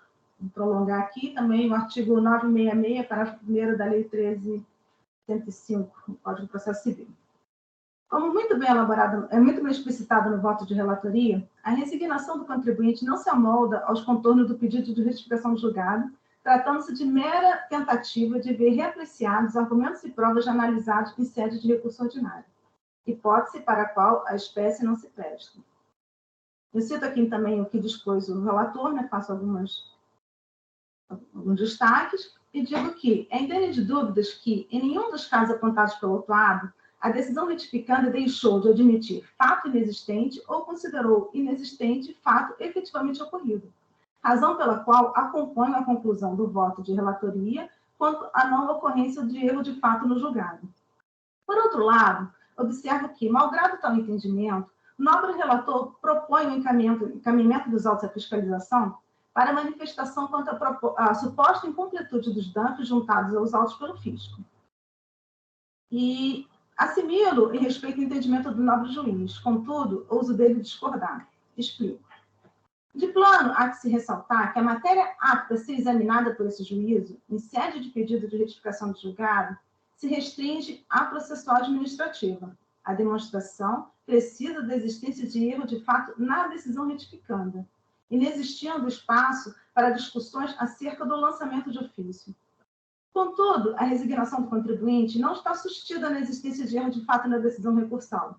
prolongar aqui, também o artigo 966, parágrafo 1º da Lei 13.105, do Código de Processo Civil. Como muito bem elaborado, muito bem explicitado no voto de relatoria, a resignação do contribuinte não se amolda aos contornos do pedido de retificação do julgado, tratando-se de mera tentativa de ver reapreciados argumentos e provas já analisados em sede de recurso ordinário, hipótese para a qual a espécie não se presta. Eu cito aqui também o que dispôs o relator, né, faço alguns destaques, e digo que é independente de dúvidas que, em nenhum dos casos apontados pelo outro lado, a decisão retificanda deixou de admitir fato inexistente ou considerou inexistente fato efetivamente ocorrido, razão pela qual acompanho a conclusão do voto de relatoria quanto à não ocorrência de erro de fato no julgado. Por outro lado, observo que, malgrado tal entendimento, o nobre relator propõe o encaminhamento dos autos à fiscalização para manifestação quanto à suposta incompletude dos danos juntados aos autos pelo fisco. E assimilo e respeito o entendimento do nobre juiz, contudo, ouso dele discordar. Explico. De plano, há que se ressaltar que a matéria apta a ser examinada por esse juízo, em sede de pedido de retificação do julgado, se restringe à processual administrativa, a demonstração precisa da existência de erro de fato na decisão retificanda, inexistindo espaço para discussões acerca do lançamento de ofício. Contudo, a resignação do contribuinte não está sustida na existência de erro de fato na decisão recursal.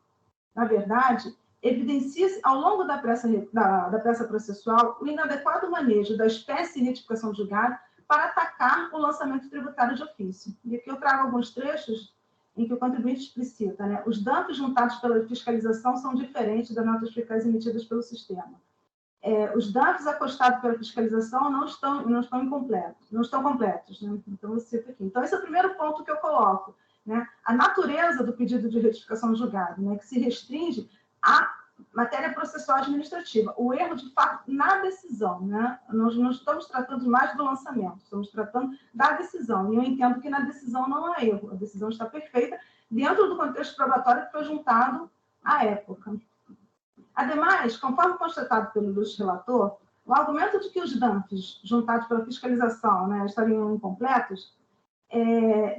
Na verdade, evidencia-se ao longo da peça processual o inadequado manejo da espécie de retificação do julgado para atacar o lançamento tributário de ofício. E aqui eu trago alguns trechos em que o contribuinte explicita, né? Os danos juntados pela fiscalização são diferentes das notas fiscais emitidas pelo sistema. Os danos acostados pela fiscalização não estão completos. Né? Então, eu cito aqui. Então, esse é o primeiro ponto que eu coloco. Né? A natureza do pedido de retificação do julgado, né? Que se restringe à matéria processual administrativa. O erro, de fato, na decisão. Né? Nós não estamos tratando mais do lançamento, estamos tratando da decisão. E eu entendo que na decisão não há erro. A decisão está perfeita dentro do contexto probatório que foi juntado à época. Ademais, conforme constatado pelo ilustre relator, o argumento de que os danos juntados pela fiscalização, né, estariam incompletos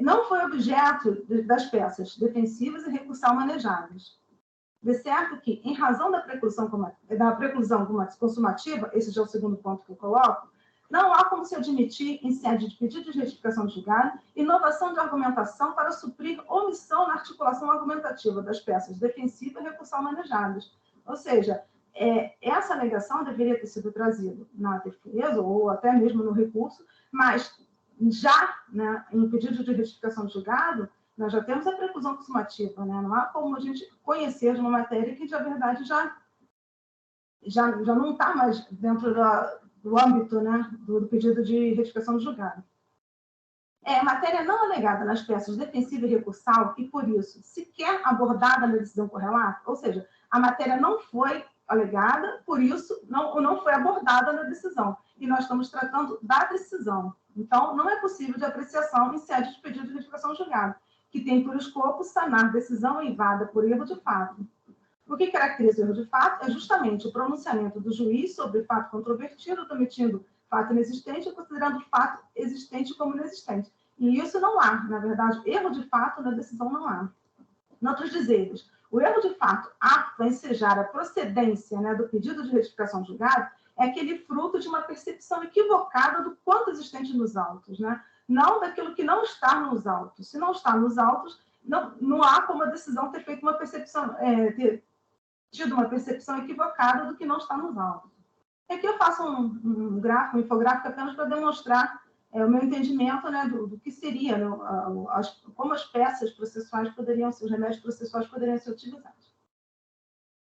não foi objeto das peças defensivas e recursal manejadas. De certo que, em razão da preclusão consumativa, esse já é o segundo ponto que eu coloco, não há como se admitir, em sede de pedido de retificação de julgado, inovação de argumentação para suprir omissão na articulação argumentativa das peças defensivas e recursal manejadas. Ou seja, essa alegação deveria ter sido trazida na defesa ou até mesmo no recurso, mas já, né, em pedido de retificação de julgado, nós já temos a preclusão consumativa, né? Não há como a gente conhecer de uma matéria que, na verdade, já não está mais dentro do âmbito, né, do pedido de retificação de julgado. Matéria não alegada nas peças defensiva e recursal e, por isso, sequer abordada na decisão correlata, ou seja, a matéria não foi alegada, por isso não foi abordada na decisão. E nós estamos tratando da decisão. Então, não é possível de apreciação em sede de pedido de retificação julgado, que tem por escopo sanar decisão eivada por erro de fato. O que caracteriza o erro de fato é justamente o pronunciamento do juiz sobre fato controvertido, omitindo fato inexistente e considerando o fato existente como inexistente. E isso não há, na verdade, erro de fato na decisão não há. Em outros dizeres, o erro de fato apto a ensejar a procedência, né, do pedido de retificação julgado é aquele fruto de uma percepção equivocada do quanto existente nos autos, né? Não daquilo que não está nos autos. Se não está nos autos, não há como a decisão ter feito uma percepção, ter tido uma percepção equivocada do que não está nos autos. Aqui eu faço um gráfico, um infográfico apenas para demonstrar o meu entendimento, né, do que seria, né, como as peças processuais poderiam ser, os remédios processuais poderiam ser utilizados.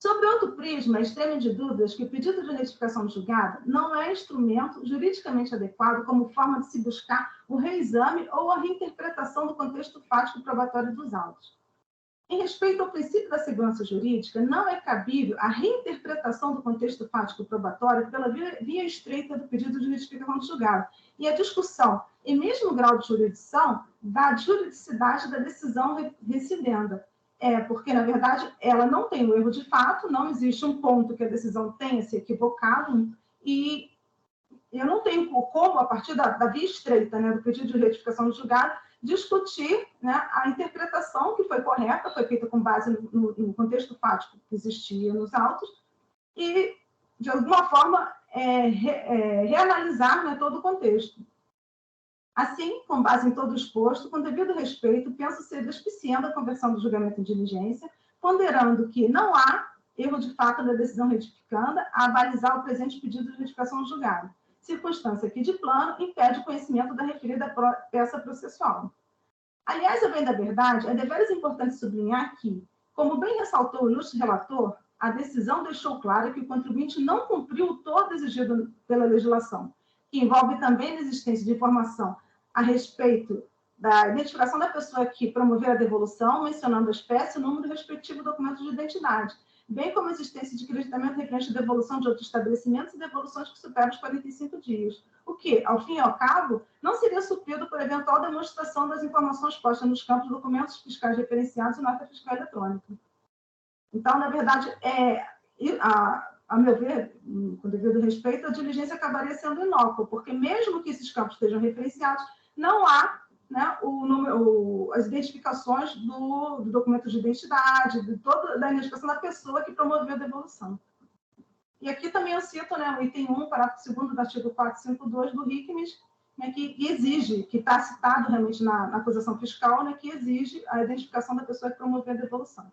Sobre outro prisma, extremo de dúvidas que o pedido de retificação de julgado não é instrumento juridicamente adequado como forma de se buscar o reexame ou a reinterpretação do contexto fático probatório dos autos. Em respeito ao princípio da segurança jurídica, não é cabível a reinterpretação do contexto fático probatório pela via estreita do pedido de retificação de julgado e a discussão, em mesmo grau de jurisdição, da juridicidade da decisão recidenda. Porque, na verdade, ela não tem o erro de fato, não existe um ponto que a decisão tenha se equivocado, e eu não tenho como, a partir da via estreita, né, do pedido de retificação de julgado, discutir, né, a interpretação que foi correta, foi feita com base no contexto fático que existia nos autos, e, de alguma forma, reanalisar, né, todo o contexto. Assim, com base em todo o exposto, com devido respeito, penso ser despiciando a conversão do julgamento em diligência, ponderando que não há erro de fato da decisão retificanda a balizar o presente pedido de retificação do julgado, circunstância que, de plano, impede o conhecimento da referida peça processual. Aliás, a bem da verdade, é deveras importante sublinhar que, como bem ressaltou o ilustre relator, a decisão deixou claro que o contribuinte não cumpriu todo exigido pela legislação, que envolve também a existência de informação a respeito da identificação da pessoa que promoveu a devolução, mencionando a espécie e o número do respectivo documento de identidade, bem como a existência de creditamento referente à devolução de outros estabelecimentos e devoluções que superam os 45 dias, o que, ao fim e ao cabo, não seria suprido por eventual demonstração das informações postas nos campos de documentos fiscais referenciados e nota fiscal eletrônica. Então, na verdade, a meu ver, com devido respeito, a diligência acabaria sendo inócua, porque mesmo que esses campos estejam referenciados, não há, né, as identificações do documento de identidade, da identificação da pessoa que promoveu a devolução. E aqui também eu cito, né, o item 1, parágrafo 2º do artigo 452 do RICMES, né, que exige, que está citado realmente na acusação fiscal, né, que exige a identificação da pessoa que promoveu a devolução.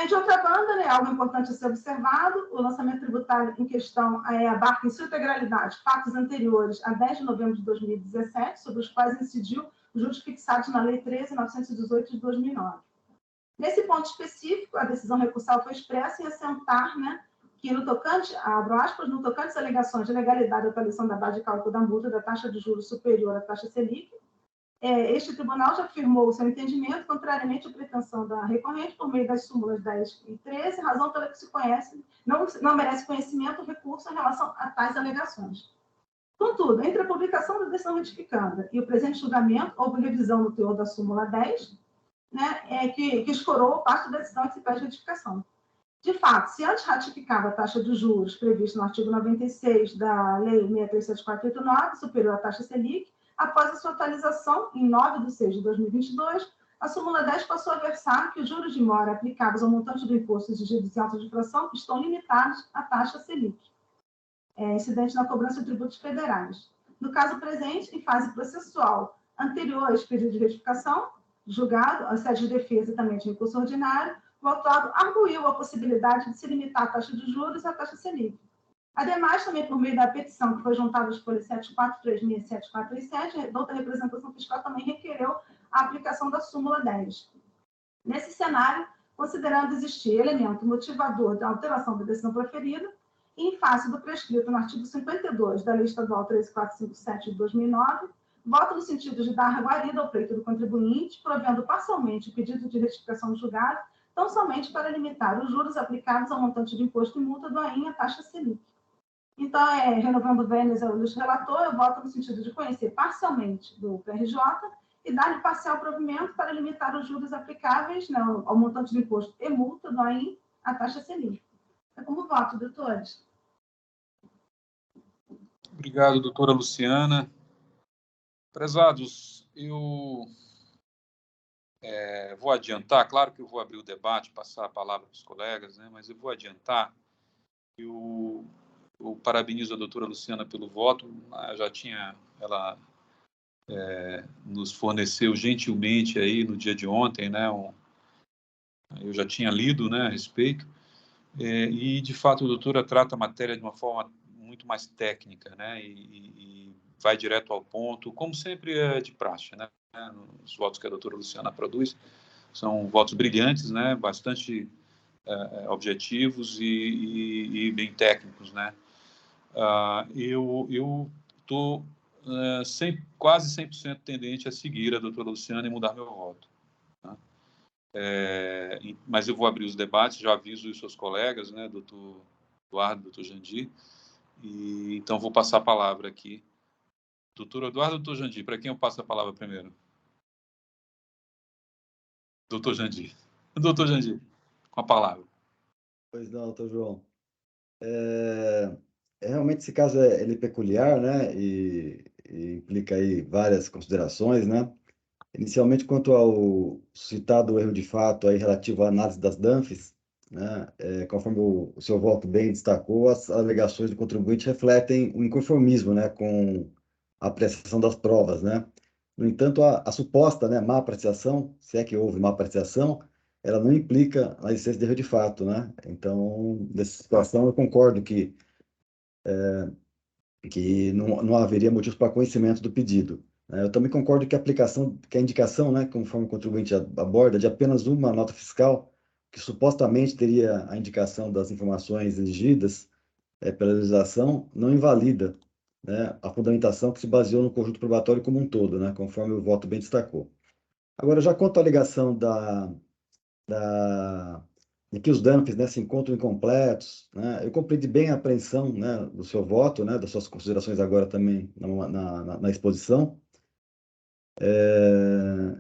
De outra banda, né, algo importante a ser observado, o lançamento tributário em questão abarca em sua integralidade fatos anteriores a 10 de novembro de 2017, sobre os quais incidiu os juros fixados na Lei 13.918 de 2009. Nesse ponto específico, a decisão recursal foi expressa em assentar, né, que no tocante, abro aspas, no tocante às alegações de legalidade da atualização da base de cálculo da multa da taxa de juros superior à taxa Selic, este tribunal já afirmou o seu entendimento, contrariamente à pretensão da recorrente, por meio das súmulas 10 e 13, razão pela que se conhece, não merece conhecimento o recurso em relação a tais alegações. Contudo, entre a publicação da decisão retificanda e o presente julgamento, houve revisão no teor da súmula 10, né, que escorou parte da decisão que se pede retificação. De fato, se antes ratificava a taxa de juros prevista no artigo 96 da Lei 637489, superior à taxa Selic, após a sua atualização, em 9 de 6 de 2022, a súmula 10 passou a versar que os juros de mora aplicáveis ao montante do imposto exigido em auto de infração estão limitados à taxa Selic, incidente na cobrança de tributos federais. No caso presente, em fase processual anterior a esse pedido de retificação, julgado, a sede de defesa e também de recurso ordinário, o autuado arguiu a possibilidade de se limitar a taxa de juros à taxa Selic. Ademais, também por meio da petição que foi juntada às folhas 7436 e 7437, a outra representação fiscal também requereu a aplicação da súmula 10. Nesse cenário, considerando existir elemento motivador da alteração da decisão proferida, e em face do prescrito no artigo 52 da Lei Estadual 13457 de 2009, voto no sentido de dar guarida ao pleito do contribuinte, provendo parcialmente o pedido de retificação de julgado, tão somente para limitar os juros aplicáveis ao montante de imposto e multa do AIM à taxa Selic. Então, renovando o Vênus, o ilustre relator, eu voto no sentido de conhecer parcialmente do PRJ e dar-lhe parcial provimento para limitar os juros aplicáveis, né, ao montante do imposto e multa do AIM à taxa Selic. É como voto, doutores. Obrigado, doutora Luciana. Prezados, eu vou adiantar, claro que eu vou abrir o debate, passar a palavra para os colegas, né, mas eu vou adiantar que eu parabenizo a doutora Luciana pelo voto. Ela nos forneceu gentilmente aí no dia de ontem, né, eu já tinha lido, né, a respeito, e de fato a doutora trata a matéria de uma forma muito mais técnica, né, e vai direto ao ponto, como sempre é de praxe, né, os votos que a doutora Luciana produz são votos brilhantes, né, bastante objetivos e bem técnicos, né. Eu estou quase 100% tendente a seguir a doutora Luciana e mudar meu voto. Tá? Mas eu vou abrir os debates, já aviso os seus colegas, né, doutor Eduardo, doutor Jandir, e então vou passar a palavra aqui. Doutor Eduardo, doutor Jandir, para quem eu passo a palavra primeiro? Doutor Jandir. Doutor Jandir, com a palavra. Pois não, doutor João. Realmente esse caso ele é peculiar, né? E implica aí várias considerações, né? Inicialmente, quanto ao citado erro de fato aí relativo à análise das DANFs, né? Conforme o seu voto bem destacou, as alegações do contribuinte refletem o inconformismo, né? Com a apreciação das provas, né? No entanto, a suposta, né, má apreciação, se é que houve má apreciação, ela não implica na existência de erro de fato, né? Então, nessa situação, eu concordo que não haveria motivos para conhecimento do pedido. Eu também concordo que a indicação, né, conforme o contribuinte aborda, de apenas uma nota fiscal, que supostamente teria a indicação das informações exigidas pela legislação, não invalida, né, a fundamentação que se baseou no conjunto probatório como um todo, né, conforme o voto bem destacou. Agora, já quanto à alegação de que os DAMPs, né, se encontram incompletos, né? Eu compreendi bem a apreensão, né, do seu voto, né, das suas considerações agora também na exposição,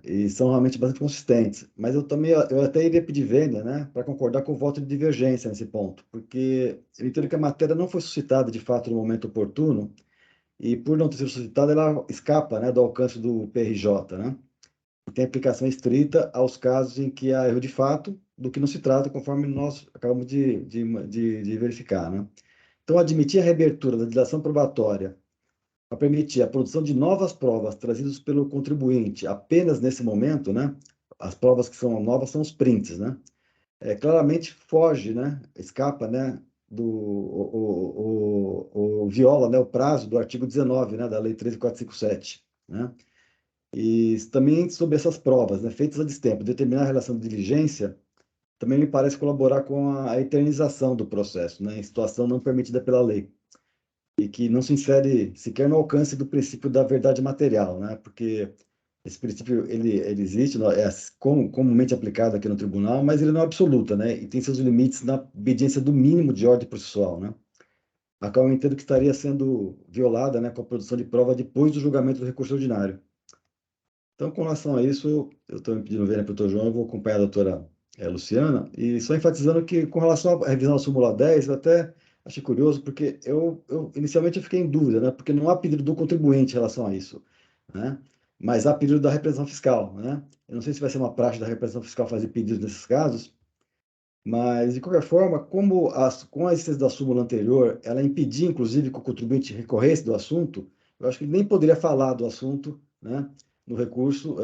e são realmente bastante consistentes. Mas eu até iria pedir vênia, né, para concordar com o voto de divergência nesse ponto, porque eu entendo que a matéria não foi suscitada de fato no momento oportuno, e por não ter sido suscitada, ela escapa, né, do alcance do PRJ, né? Tem aplicação estrita aos casos em que há erro de fato, do que não se trata, conforme nós acabamos de verificar, né? Então, admitir a reabertura da legislação probatória para permitir a produção de novas provas trazidas pelo contribuinte apenas nesse momento, né? As provas que são novas são os prints, né? Claramente foge, né? Escapa, né? Viola, né? O prazo do artigo 19, né? Da Lei 13.457, né? E também sobre essas provas, né, feitas a destempo, determinar a relação de diligência, também me parece colaborar com a eternização do processo, né, em situação não permitida pela lei, e que não se insere sequer no alcance do princípio da verdade material, né, porque esse princípio ele existe, é comumente aplicado aqui no tribunal, mas ele não é absoluto, né, e tem seus limites na obediência do mínimo de ordem processual, né, a qual eu entendo que estaria sendo violada, né, com a produção de prova depois do julgamento do recurso ordinário. Então, com relação a isso, eu estou me pedindo vênia para o doutor João, eu vou acompanhar a doutora Luciana, e só enfatizando que, com relação à revisão da súmula 10, eu até achei curioso, porque inicialmente eu fiquei em dúvida, né, porque não há pedido do contribuinte em relação a isso, né, mas há pedido da representação fiscal, né. Eu não sei se vai ser uma praxe da representação fiscal fazer pedidos nesses casos, mas, de qualquer forma, com a existência da súmula anterior, ela impedia, inclusive, que o contribuinte recorresse do assunto, eu acho que ele nem poderia falar do assunto, né, no recurso,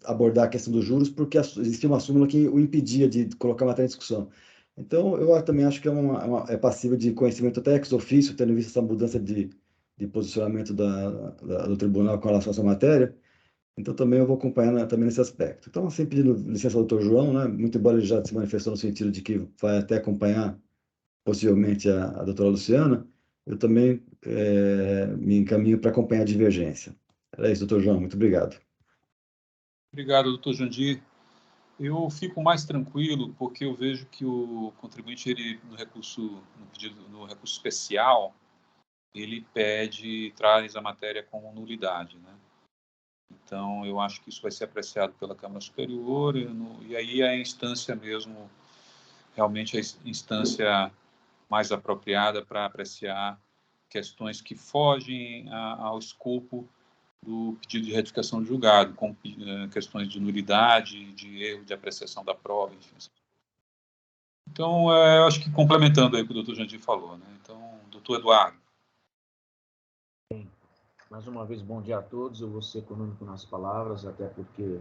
abordar a questão dos juros, porque existia uma súmula que o impedia de colocar a matéria em discussão. Então, eu também acho que é passível de conhecimento até ex officio, tendo visto essa mudança de posicionamento do tribunal com relação a essa matéria. Então, também eu vou acompanhar também nesse aspecto. Então, assim, pedindo licença ao doutor João, né, muito embora ele já se manifestou no sentido de que vai até acompanhar, possivelmente, a doutora Luciana, eu também me encaminho para acompanhar a divergência. Era isso, doutor João, muito obrigado. Obrigado, doutor Jandir. Eu fico mais tranquilo porque eu vejo que o contribuinte, ele, no recurso especial, ele traz a matéria como nulidade, né? Então, eu acho que isso vai ser apreciado pela Câmara Superior, e aí a instância mesmo, realmente a instância mais apropriada para apreciar questões que fogem ao escopo do pedido de retificação de julgado, como questões de nulidade, de erro de apreciação da prova, enfim. Então, eu acho que complementando aí o que o doutor Jandir falou, né? Então, doutor Eduardo. Mais uma vez, bom dia a todos. Eu vou ser econômico nas palavras, até porque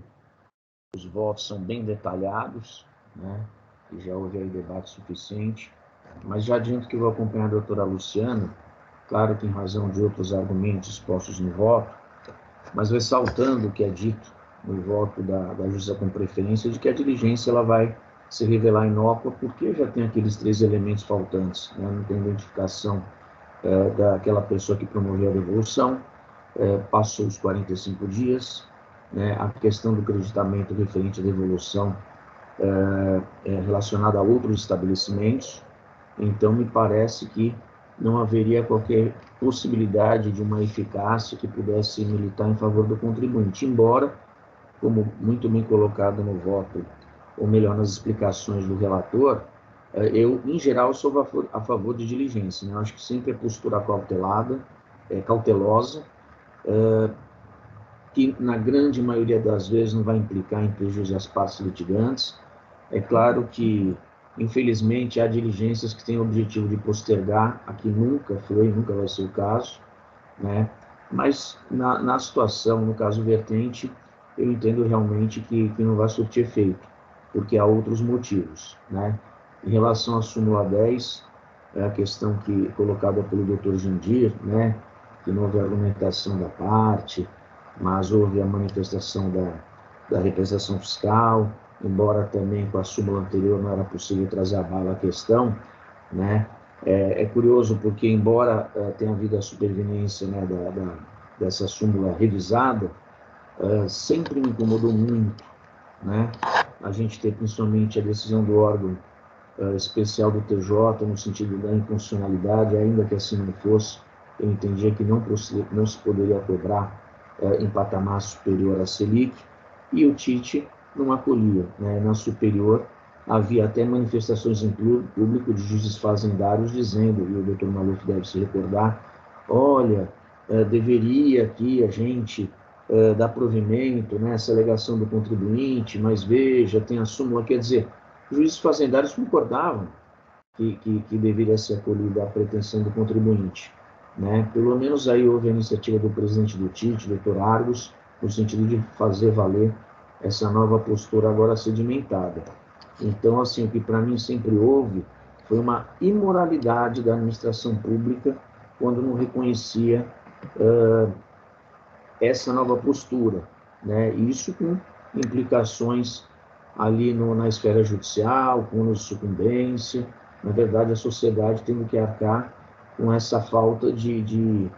os votos são bem detalhados, né? E já houve aí debate suficiente. Mas já adianto que vou acompanhar a doutora Luciana, claro que em razão de outros argumentos expostos no voto, mas ressaltando o que é dito no voto da juíza com preferência, de que a diligência ela vai se revelar inócua, porque já tem aqueles 3 elementos faltantes, né? Não tem identificação daquela pessoa que promoveu a devolução, passou os 45 dias, né? A questão do creditamento referente à devolução relacionada a outros estabelecimentos. Então, me parece que não haveria qualquer possibilidade de uma eficácia que pudesse militar em favor do contribuinte, embora, como muito bem colocado no voto, ou melhor, nas explicações do relator, eu, em geral, sou a favor de diligência, né? Eu acho que sempre é postura cautelosa, que na grande maioria das vezes não vai implicar em prejuízo às partes litigantes. É claro que, infelizmente, há diligências que têm o objetivo de postergar, aqui nunca foi, nunca vai ser o caso, né? Mas na situação, no caso vertente, eu entendo realmente que não vai surtir efeito, porque há outros motivos, né? Em relação à súmula 10, a questão colocada pelo Dr. Jandir, né? Que não houve argumentação da parte, mas houve a manifestação da representação fiscal, embora também com a súmula anterior não era possível trazer à bala a questão, né? É curioso porque, embora tenha havido a superveniência, né, dessa súmula revisada, sempre me incomodou muito, né, a gente ter principalmente a decisão do órgão especial do TJ no sentido da inconstitucionalidade, ainda que assim não fosse, eu entendia que não se poderia cobrar em patamar superior à Selic, e o TIT não acolhia, né, na superior. Havia até manifestações em público de juízes fazendários dizendo, e o doutor Maluf deve se recordar, olha, deveria aqui a gente dar provimento, né, essa alegação do contribuinte, mas veja, tem a súmula, quer dizer, os juízes fazendários concordavam que deveria ser acolhida a pretensão do contribuinte, né? Pelo menos aí houve a iniciativa do presidente do TIT, doutor Argos, no sentido de fazer valer essa nova postura agora sedimentada. Então, assim, o que para mim sempre houve foi uma imoralidade da administração pública quando não reconhecia essa nova postura, né? Isso com implicações ali na esfera judicial, com a sucumbência, na verdade a sociedade tendo que arcar com essa falta de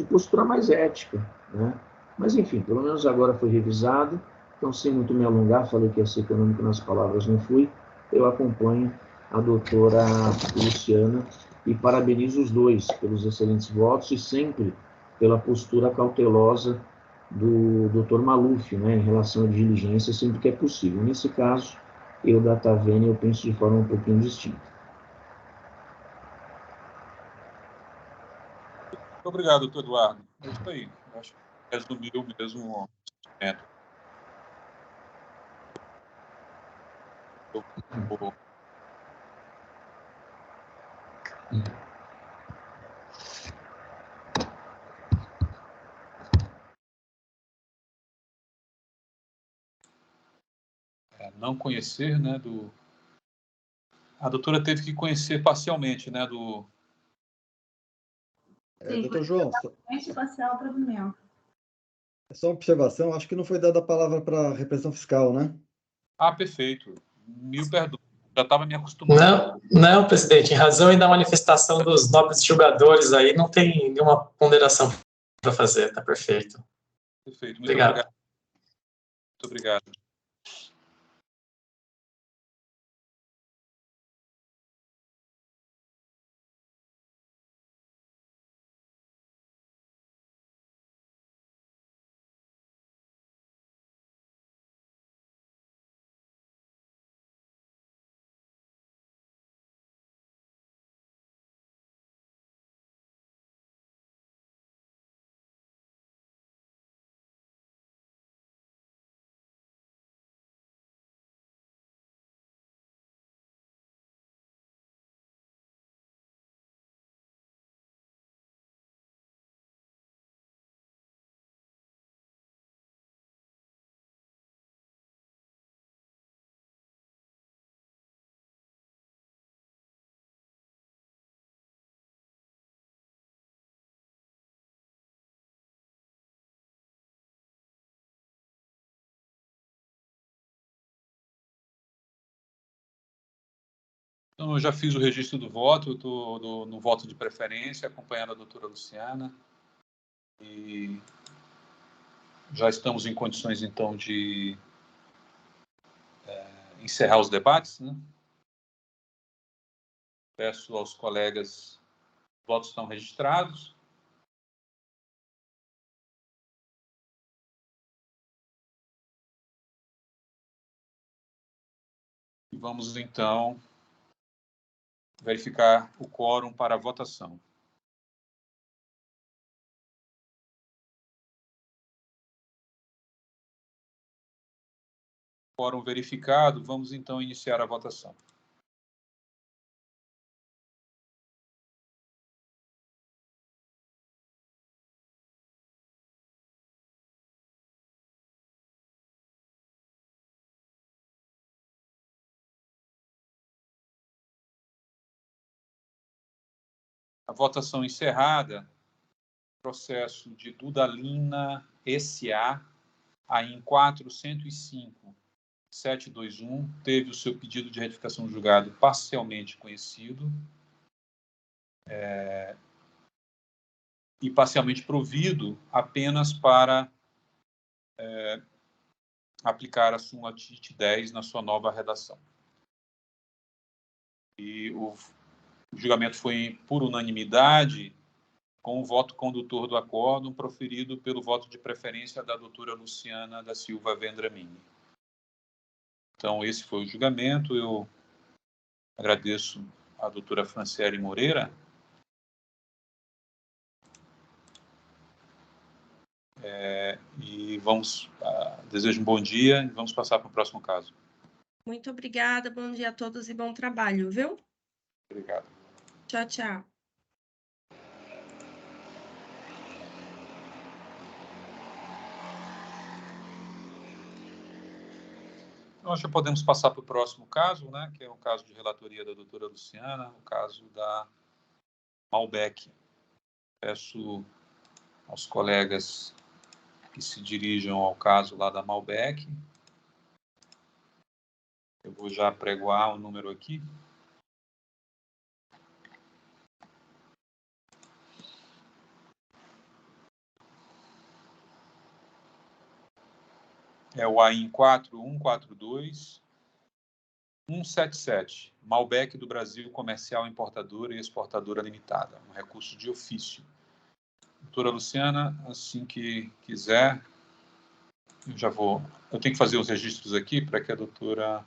postura mais ética, né? Mas enfim, pelo menos agora foi revisado, então sem muito me alongar, falei que ia ser econômico nas palavras, não fui, eu acompanho a doutora Luciana e parabenizo os dois pelos excelentes votos e sempre pela postura cautelosa do Dr. Maluf, né, em relação à diligência, sempre que é possível. Nesse caso, eu da Tavene, eu penso de forma um pouquinho distinta. Muito obrigado, doutor Eduardo. É isso aí. Eu acho que resumiu mesmo o sentimento. Não conhecer, né, a doutora teve que conhecer parcialmente, né, Doutor João, Parcial provimento. só uma observação, acho que não foi dada a palavra para a representação fiscal, né? Perfeito. Mil perdões. Já estava me acostumando. Não, presidente, em razão da manifestação dos nobres julgadores aí, não tem nenhuma ponderação para fazer, está perfeito. Perfeito, muito Obrigado. Muito obrigado. Então, eu já fiz o registro do voto, eu estou no voto de preferência, acompanhando a doutora Luciana, e já estamos em condições, então, de encerrar os debates, né? Peço aos colegas, os votos estão registrados. E vamos, então, verificar o quórum para a votação. Quórum verificado, vamos, então, iniciar a votação. A votação encerrada, processo de Dudalina S.A., AIN 4.105.721, teve o seu pedido de retificação julgado parcialmente conhecido e parcialmente provido apenas para aplicar a súmula TIT 10 na sua nova redação. E o julgamento foi por unanimidade, com o voto condutor do acórdão proferido pelo voto de preferência da doutora Luciana da Silva Vendramini. Então, esse foi o julgamento. Eu agradeço à doutora Franciele Moreira. E desejo um bom dia e vamos passar para o próximo caso. Muito obrigada, bom dia a todos e bom trabalho, viu? Obrigado. Tchau, tchau. Nós já podemos passar para o próximo caso, né, que é o caso de relatoria da doutora Luciana, o caso da Malbec. Peço aos colegas que se dirijam ao caso lá da Malbec. Eu vou já pregoar o número aqui. É o AIN 4142177, Malbec do Brasil Comercial Importadora e Exportadora Limitada, um recurso de ofício. Doutora Luciana, assim que quiser, eu tenho que fazer os registros aqui para que a doutora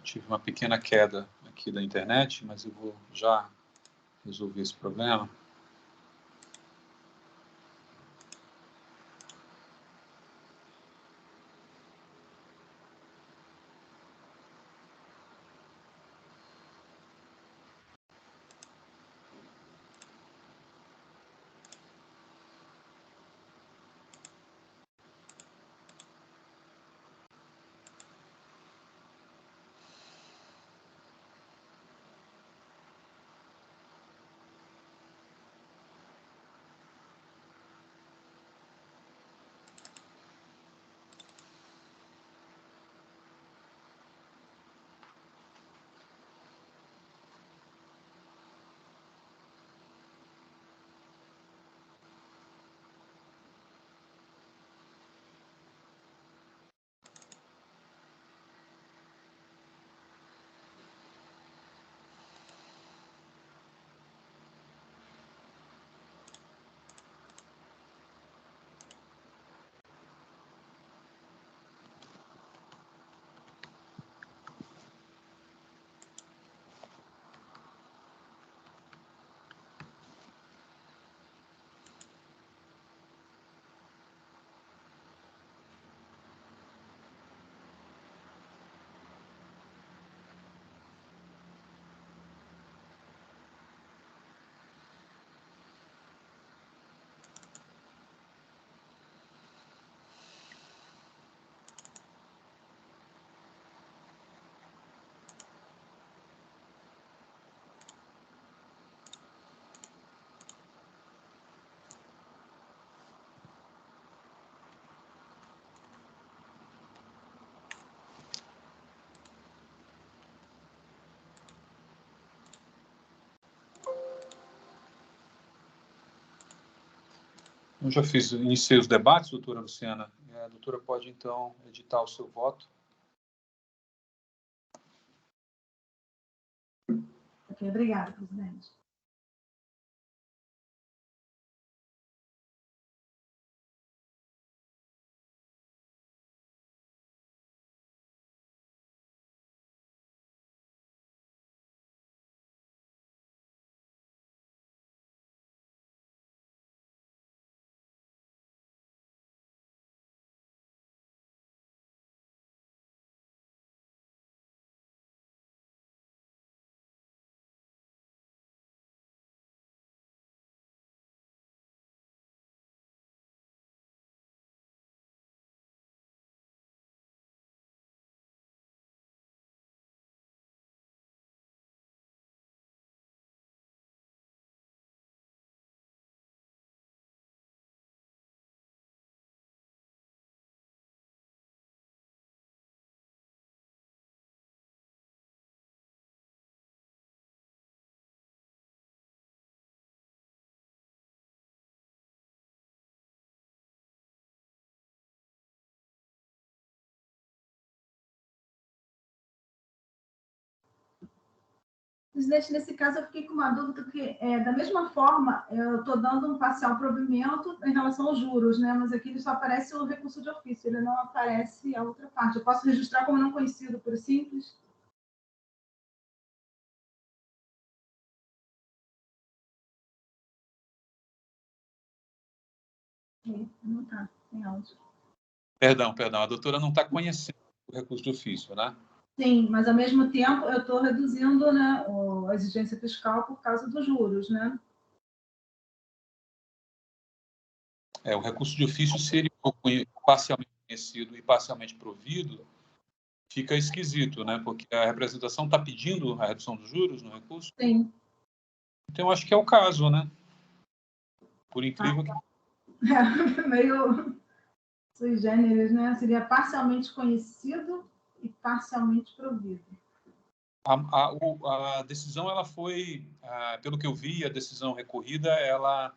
tive uma pequena queda aqui da internet, mas eu vou já resolver esse problema. Eu já iniciei os debates, doutora Luciana. A doutora pode, então, editar o seu voto. Ok, obrigada, presidente. Presidente, nesse caso, eu fiquei com uma dúvida, porque, da mesma forma, eu estou dando um parcial provimento em relação aos juros, né? Mas aqui só aparece o recurso de ofício, ele não aparece a outra parte. Eu posso registrar como não conhecido, por simples? Não está, tem áudio. Perdão, a doutora não está conhecendo o recurso de ofício, né? Sim, mas ao mesmo tempo eu estou reduzindo, né, a exigência fiscal por causa dos juros, né? O recurso de ofício, se ele for parcialmente conhecido e parcialmente provido, fica esquisito, né? Porque a representação está pedindo a redução dos juros no recurso. Sim. Então, acho que é o caso, né? Por incrível que... Meio sui generis, né? Seria parcialmente conhecido e parcialmente provido. A decisão, ela foi, pelo que eu vi, a decisão recorrida, ela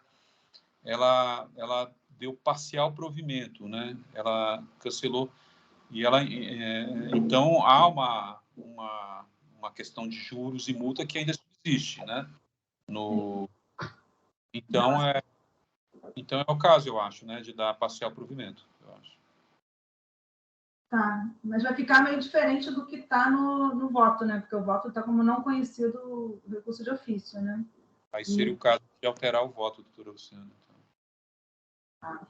deu parcial provimento, né? Ela cancelou e então há uma questão de juros e multa que ainda existe, né? Então é o caso, eu acho, né? De dar parcial provimento, eu acho. Tá, mas vai ficar meio diferente do que está no voto, né? Porque o voto está como não conhecido o recurso de ofício, né? Aí seria o caso de alterar o voto, doutora Luciana. Então. Tá.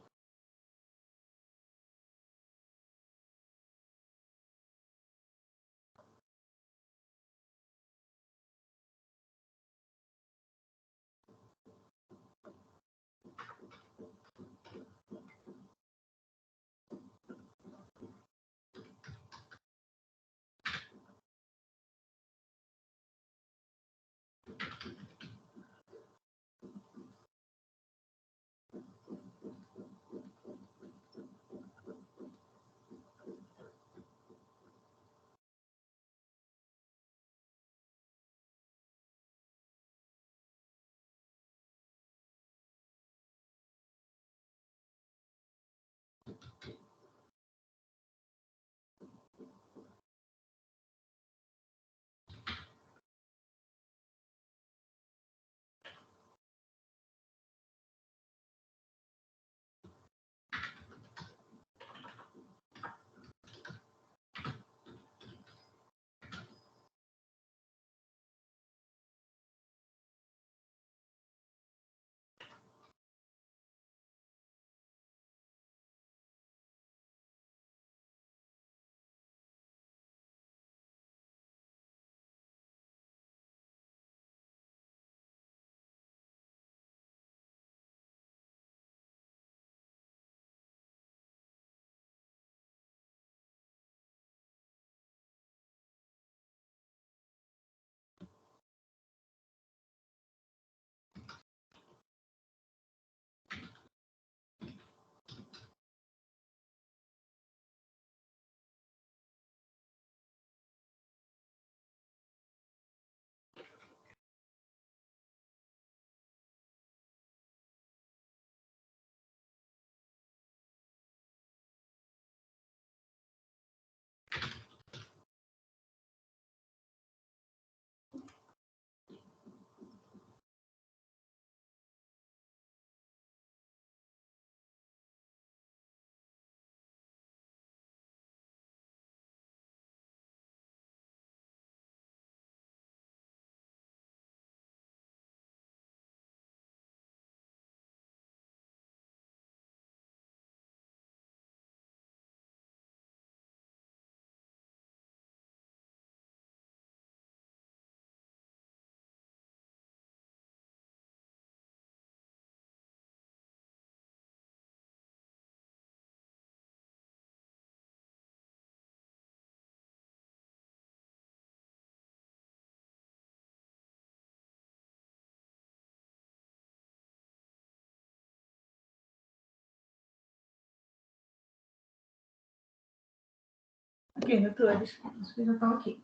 Ok, doutores, acho que já está ok.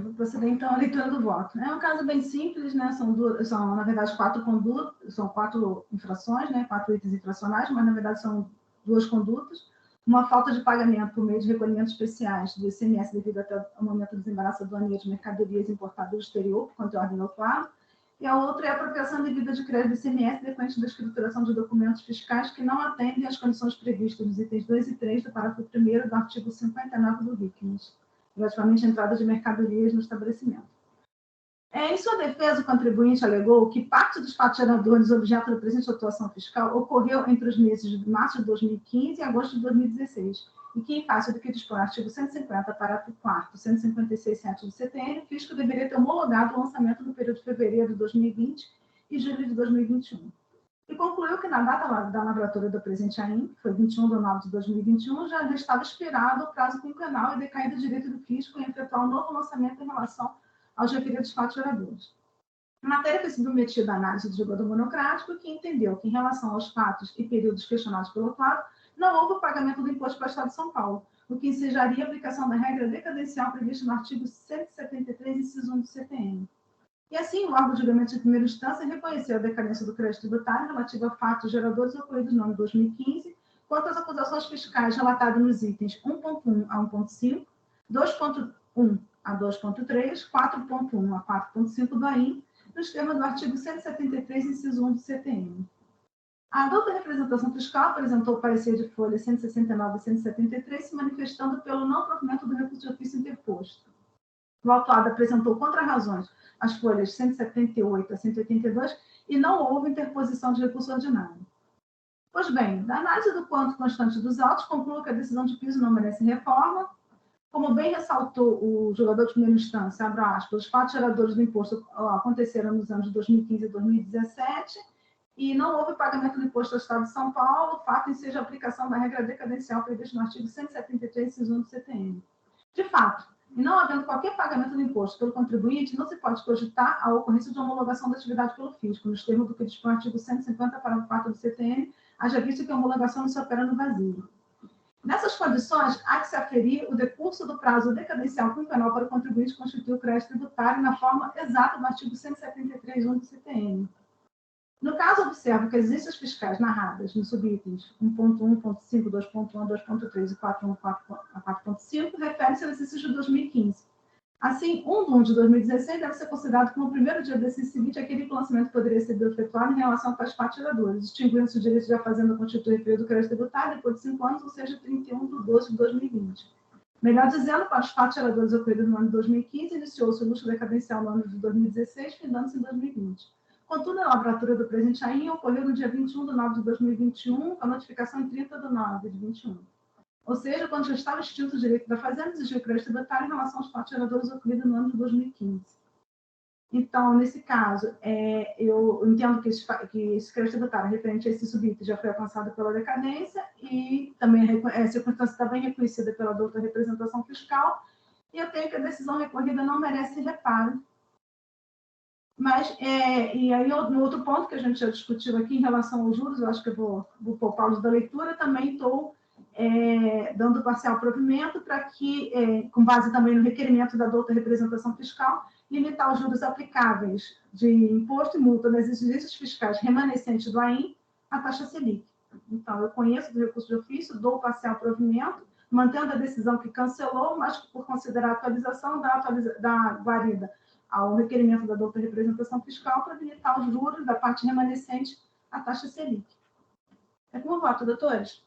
Vou proceder, então, à leitura do voto. É um caso bem simples, né? São na verdade, 4 condutas, são 4 infrações, né? 4 itens infracionais, mas, na verdade, são 2 condutas. Uma falta de pagamento por meio de recolhimentos especiais do ICMS devido até ao momento do desembaraço aduaneiro de mercadorias importadas do exterior, por conta de ordem autuada. E a outra é a apropriação devida de crédito do ICMS decorrente da escrituração de documentos fiscais que não atendem às condições previstas nos itens 2 e 3 do parágrafo 1º do artigo 59 do RICMES, relativamente à entrada de mercadorias no estabelecimento. Em sua defesa, o contribuinte alegou que parte dos fatos geradores objeto da presente atuação fiscal ocorreu entre os meses de março de 2015 e agosto de 2016, e que, em face do que dispõe o artigo 150, parágrafo 4º, 156.7 do CTN, o fisco deveria ter homologado o lançamento no período de fevereiro de 2020 e julho de 2021. E concluiu que, na data da lavratura do presente AIM, que foi 21 de nove de 2021, já estava expirado o prazo quinquenal e decaído o direito do fisco em efetuar um novo lançamento em relação aos referidos fatos geradores. A matéria foi submetida à análise do julgador monocrático, que entendeu que, em relação aos fatos e períodos questionados pelo autuado, não houve o pagamento do imposto para o Estado de São Paulo, o que ensejaria a aplicação da regra decadencial prevista no artigo 173, inciso 1 do CTN. E assim, o órgão de julgamento de primeira instância reconheceu a decadência do crédito tributário relativa a fatos geradores ocorridos no ano 2015, quanto às acusações fiscais relatadas nos itens 1.1 a 1.5, 2.1 a 2.3, 4.1 a 4.5 do AIM, nos termos do artigo 173, inciso 1 do CTN. A dupla representação fiscal apresentou o parecer de folha 169 e 173, se manifestando pelo não provimento do recurso de ofício interposto. O autuado apresentou contra-razões as folhas 178 a 182 e não houve interposição de recurso ordinário. Pois bem, da análise do quanto constante dos autos, concluo que a decisão de piso não merece reforma. Como bem ressaltou o julgador de primeira instância, abro aspas, os fatos geradores do imposto aconteceram nos anos de 2015 e 2017 e não houve pagamento do imposto ao Estado de São Paulo, fato em seja a aplicação da regra decadencial prevista no artigo 173, inciso 1 do CTN. De fato, e não havendo qualquer pagamento do imposto pelo contribuinte, não se pode cogitar a ocorrência de homologação da atividade pelo fisco, nos termos do que dispõe o artigo 150, parágrafo 4 do CTN, haja visto que a homologação não se opera no vazio. Nessas condições, há que se aferir o decurso do prazo decadencial quinquenal para o contribuinte constituir o crédito tributário na forma exata do artigo 173, 1 do CTN. No caso, observo que as exigências fiscais narradas nos subitens 1.1, 1.5, 2.1, 2.3 e 4.1 a 4.5 referem-se ao exercício de 2015. Assim, 1 de 1 de 2016 deve ser considerado como o primeiro dia do exercício seguinte aquele que o lançamento poderia ser efetuado em relação a tais fatos geradores, extinguindo-se o direito de a fazenda constituir referido do crédito tributário depois de 5 anos, ou seja, 31 de 12 de 2020. Melhor dizendo, para os fatos geradores ocorridos no ano de 2015, iniciou-se o luxo decadencial no ano de 2016, findando-se em 2020. Contudo, a lavratura do presente AIM ocorreu no dia 21 de nove de 2021, com a notificação em 30 de nove de 21. Ou seja, quando já estava extinto o direito da fazenda, exigiu o crédito tributário em relação aos fatos geradores ocorridos no ano de 2015. Então, nesse caso, eu entendo que esse crédito tributário referente a esse subitem já foi alcançado pela decadência e também a circunstância está bem reconhecida pela douta representação fiscal, e eu tenho que a decisão recorrida não merece reparo. Mas, e aí, no outro ponto que a gente já discutiu aqui, em relação aos juros, eu acho que eu vou poupá-los da leitura, também estou dando parcial provimento para que, com base também no requerimento da douta representação fiscal, limitar os juros aplicáveis de imposto e multa nas exigências fiscais remanescentes do AIM à taxa Selic. Então, eu conheço do recurso de ofício, dou parcial provimento, mantendo a decisão que cancelou, mas por considerar a atualização da guarida ao requerimento da douta representação fiscal para limitar os juros da parte remanescente à taxa Selic. É com o voto, doutores?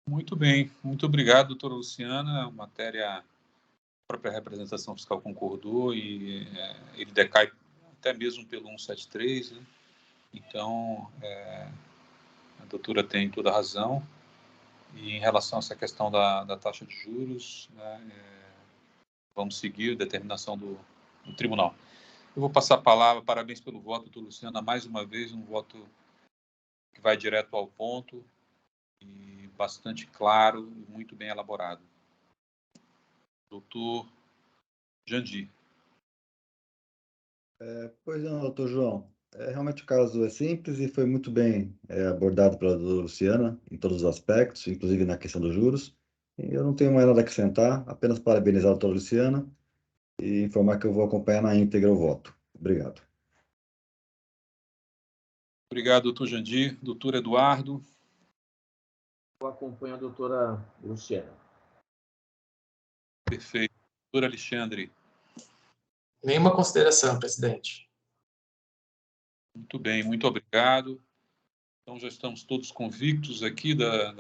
Muito bem. Muito obrigado, doutora Luciana. A matéria, a própria representação fiscal concordou e ele decai até mesmo pelo 173, né? Então, a doutora tem toda a razão. E em relação a essa questão da taxa de juros, né, vamos seguir a determinação do tribunal. Eu vou passar a palavra, parabéns pelo voto, doutora Luciana, mais uma vez, um voto que vai direto ao ponto e bastante claro e muito bem elaborado. Doutor Jandir. Pois não, doutor João. Realmente o caso é simples e foi muito bem abordado pela doutora Luciana em todos os aspectos, inclusive na questão dos juros. E eu não tenho mais nada a acrescentar, apenas parabenizar a doutora Luciana e informar que eu vou acompanhar na íntegra o voto. Obrigado. Obrigado, doutor Jandir. Doutor Eduardo. Eu acompanho a doutora Luciana. Perfeito. Doutor Alexandre. Nenhuma consideração, presidente. Muito bem, muito obrigado. Então, já estamos todos convictos aqui da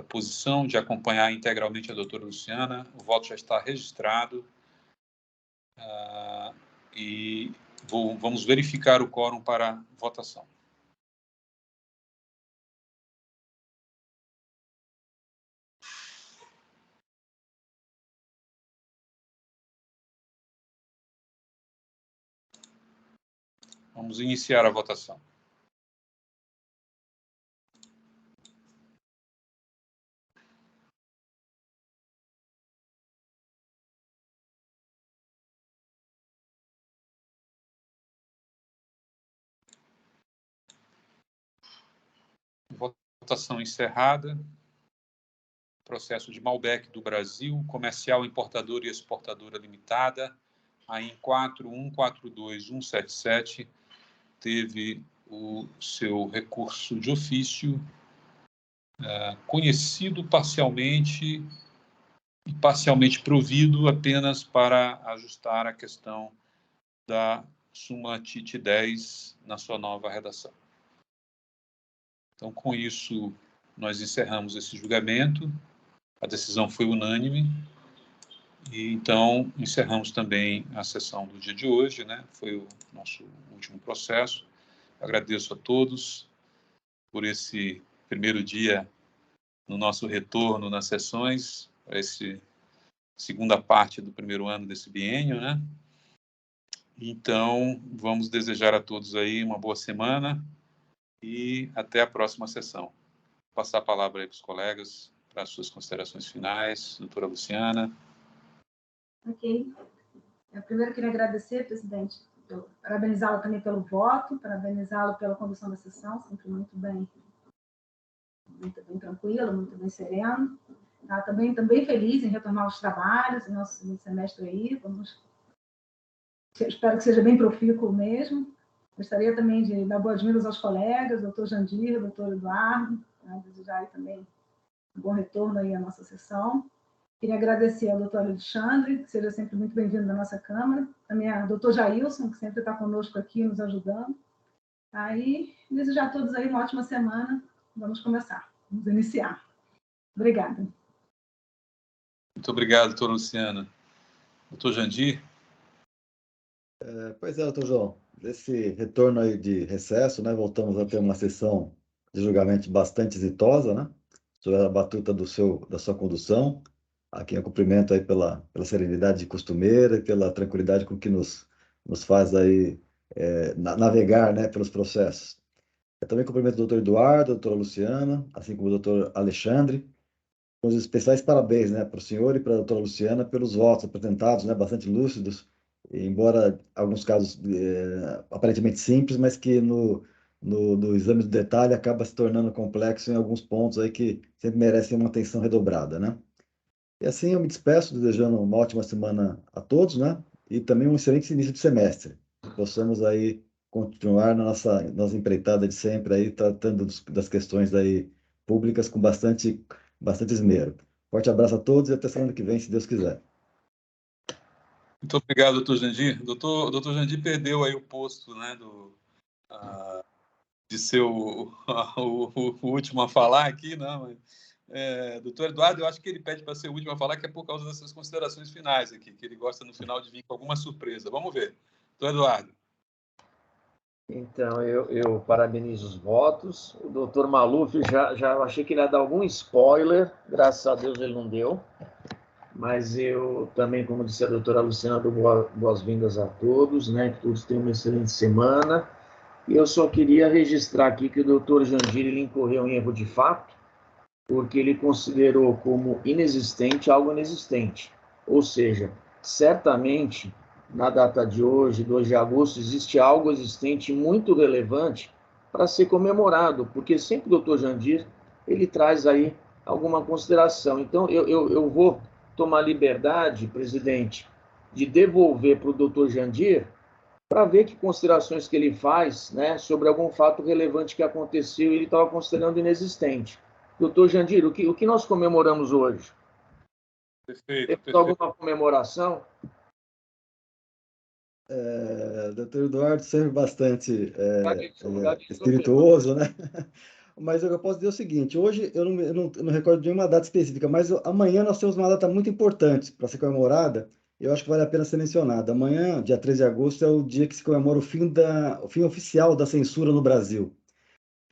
posição de acompanhar integralmente a doutora Luciana. O voto já está registrado. E vamos verificar o quórum para votação. Vamos iniciar a votação. Votação encerrada. Processo de Malbec do Brasil, Comercial Importadora e Exportadora Limitada, a IN 4142177, teve o seu recurso de ofício conhecido parcialmente e parcialmente provido apenas para ajustar a questão da súmula TIT 10 na sua nova redação. Então, com isso, nós encerramos esse julgamento. A decisão foi unânime. E, então, encerramos também a sessão do dia de hoje, né? Foi o nosso último processo. Agradeço a todos por esse primeiro dia no nosso retorno nas sessões, para essa segunda parte do primeiro ano desse biênio, né? Então, vamos desejar a todos aí uma boa semana e até a próxima sessão. Vou passar a palavra aí para os colegas, para as suas considerações finais. Doutora Luciana. Ok. Eu primeiro queria agradecer, presidente, parabenizá-lo também pelo voto, parabenizá-lo pela condução da sessão, sempre muito bem tranquilo, muito bem sereno. Tá? Também feliz em retornar aos trabalhos, no nosso segundo semestre aí. Espero que seja bem profícuo mesmo. Gostaria também de dar boas-vindas aos colegas, doutor Jandir, doutor Eduardo, né? Desejar aí também um bom retorno aí à nossa sessão. Queria agradecer ao doutor Alexandre, que seja sempre muito bem-vindo na nossa Câmara, também ao doutor Jailson, que sempre está conosco aqui, nos ajudando. Aí, desejar a todos aí uma ótima semana. Vamos começar, vamos iniciar. Obrigada. Muito obrigado, doutora Luciana. Doutor Jandir? Pois é, doutor João, desse retorno aí de recesso, né, voltamos a ter uma sessão de julgamento bastante exitosa, né, sob a batuta da sua condução, a quem eu cumprimento aí pela serenidade costumeira e pela tranquilidade com que nos faz aí navegar, né, pelos processos. Eu também cumprimento o doutor Eduardo, a doutora Luciana, assim como o doutor Alexandre, com os especiais parabéns, né, para o senhor e para a doutora Luciana pelos votos apresentados, né, bastante lúcidos, embora alguns casos aparentemente simples, mas que no exame do detalhe acaba se tornando complexo em alguns pontos aí que sempre merecem uma atenção redobrada, né? E assim eu me despeço, desejando uma ótima semana a todos, né? E também um excelente início de semestre. Que possamos aí continuar na nossa empreitada de sempre aí, tratando das questões aí públicas com bastante esmero. Forte abraço a todos e até semana que vem, se Deus quiser. Muito obrigado, doutor Jandir. Doutor Jandir perdeu aí o posto, né, de ser o último a falar aqui, não, mas, doutor Eduardo, eu acho que ele pede para ser o último a falar, que é por causa dessas considerações finais aqui, que ele gosta no final de vir com alguma surpresa. Vamos ver. Doutor Eduardo. Então, eu parabenizo os votos. O doutor Maluf, já achei que ele ia dar algum spoiler, graças a Deus ele não deu. Mas eu também, como disse a doutora Luciana, dou boas-vindas a todos, né? Que todos tenham uma excelente semana. E eu só queria registrar aqui que o doutor Jandir ele incorreu em erro de fato, porque ele considerou como inexistente algo inexistente. Ou seja, certamente na data de hoje, 2 de agosto, existe algo existente muito relevante para ser comemorado, porque sempre o doutor Jandir, ele traz aí alguma consideração. Então, eu vou tomar liberdade, presidente, de devolver para o doutor Jandir, para ver que considerações que ele faz, né, sobre algum fato relevante que aconteceu e ele estava considerando inexistente. Doutor Jandir, o que nós comemoramos hoje? Perfeito. Temos alguma comemoração? Doutor Eduardo sempre bastante espirituoso, né? Mas eu posso dizer o seguinte, hoje eu não recordo de nenhuma data específica, mas amanhã nós temos uma data muito importante para ser comemorada, e eu acho que vale a pena ser mencionada. Amanhã, dia 13 de agosto, é o dia que se comemora o fim oficial da censura no Brasil.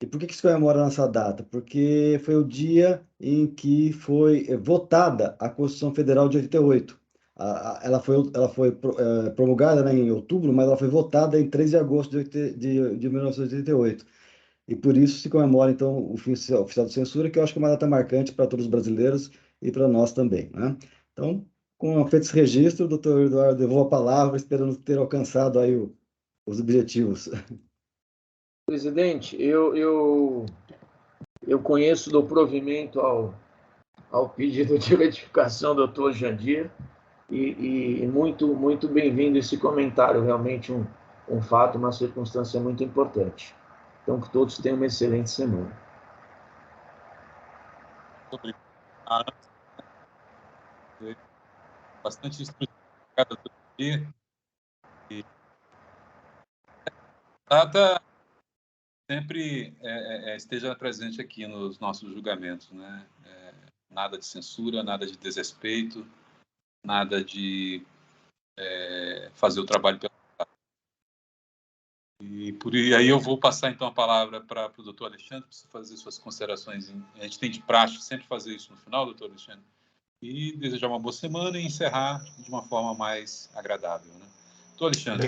E por que se comemora nessa data? Porque foi o dia em que foi votada a Constituição Federal de 88. Ela foi promulgada, né, em outubro, mas ela foi votada em 3 de agosto de 1988. E por isso se comemora, então, o fim oficial de censura, que eu acho que é uma data marcante para todos os brasileiros e para nós também, né? Então, com feito esse registro, doutor Eduardo, devolvo a palavra, esperando ter alcançado aí os objetivos. Presidente, eu conheço do provimento ao pedido de retificação do doutor Jandir, e muito bem-vindo esse comentário, realmente um fato, uma circunstância muito importante. Então, que todos tenham uma excelente semana. Obrigado. Bastante estruturada todo dia. E data sempre esteja presente aqui nos nossos julgamentos, né? Nada de censura, nada de desrespeito, nada de fazer o trabalho pela... E aí eu vou passar então a palavra para o doutor Alexandre, para fazer suas considerações. A gente tem de praxe sempre fazer isso no final, doutor Alexandre, e desejar uma boa semana e encerrar de uma forma mais agradável, né? Doutor Alexandre.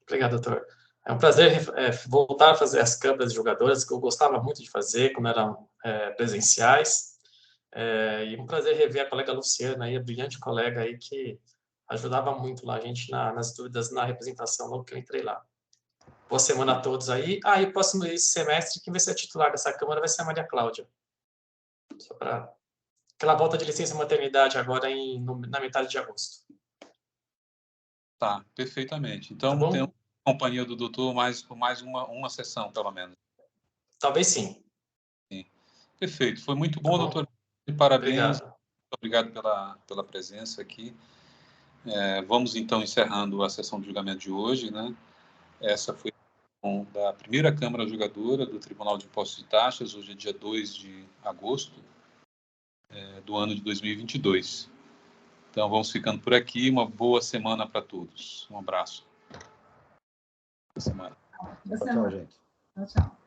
Obrigado, doutor. É um prazer voltar a fazer as câmaras de jogadoras, que eu gostava muito de fazer quando eram presenciais. E um prazer rever a colega Luciana, aí, a brilhante colega aí, que ajudava muito lá a gente nas dúvidas na representação logo que eu entrei lá. Boa semana a todos aí. E o próximo semestre, quem vai ser a titular dessa Câmara vai ser a Maria Cláudia. Só para aquela volta de licença maternidade agora na metade de agosto. Tá, perfeitamente. Então, Tá, temos a companhia do doutor por mais uma sessão, pelo menos. Talvez sim. Sim. Perfeito. Foi muito bom, Tá bom? doutor. Parabéns. Obrigado. Obrigado pela presença aqui. Vamos, então, encerrando a sessão de julgamento de hoje, né? Essa foi da primeira Câmara Julgadora do Tribunal de Impostos e Taxas, hoje é dia 2 de agosto do ano de 2022. Então, vamos ficando por aqui. Uma boa semana para todos. Um abraço. Boa semana. Boa Tchau, semana. gente. Tchau.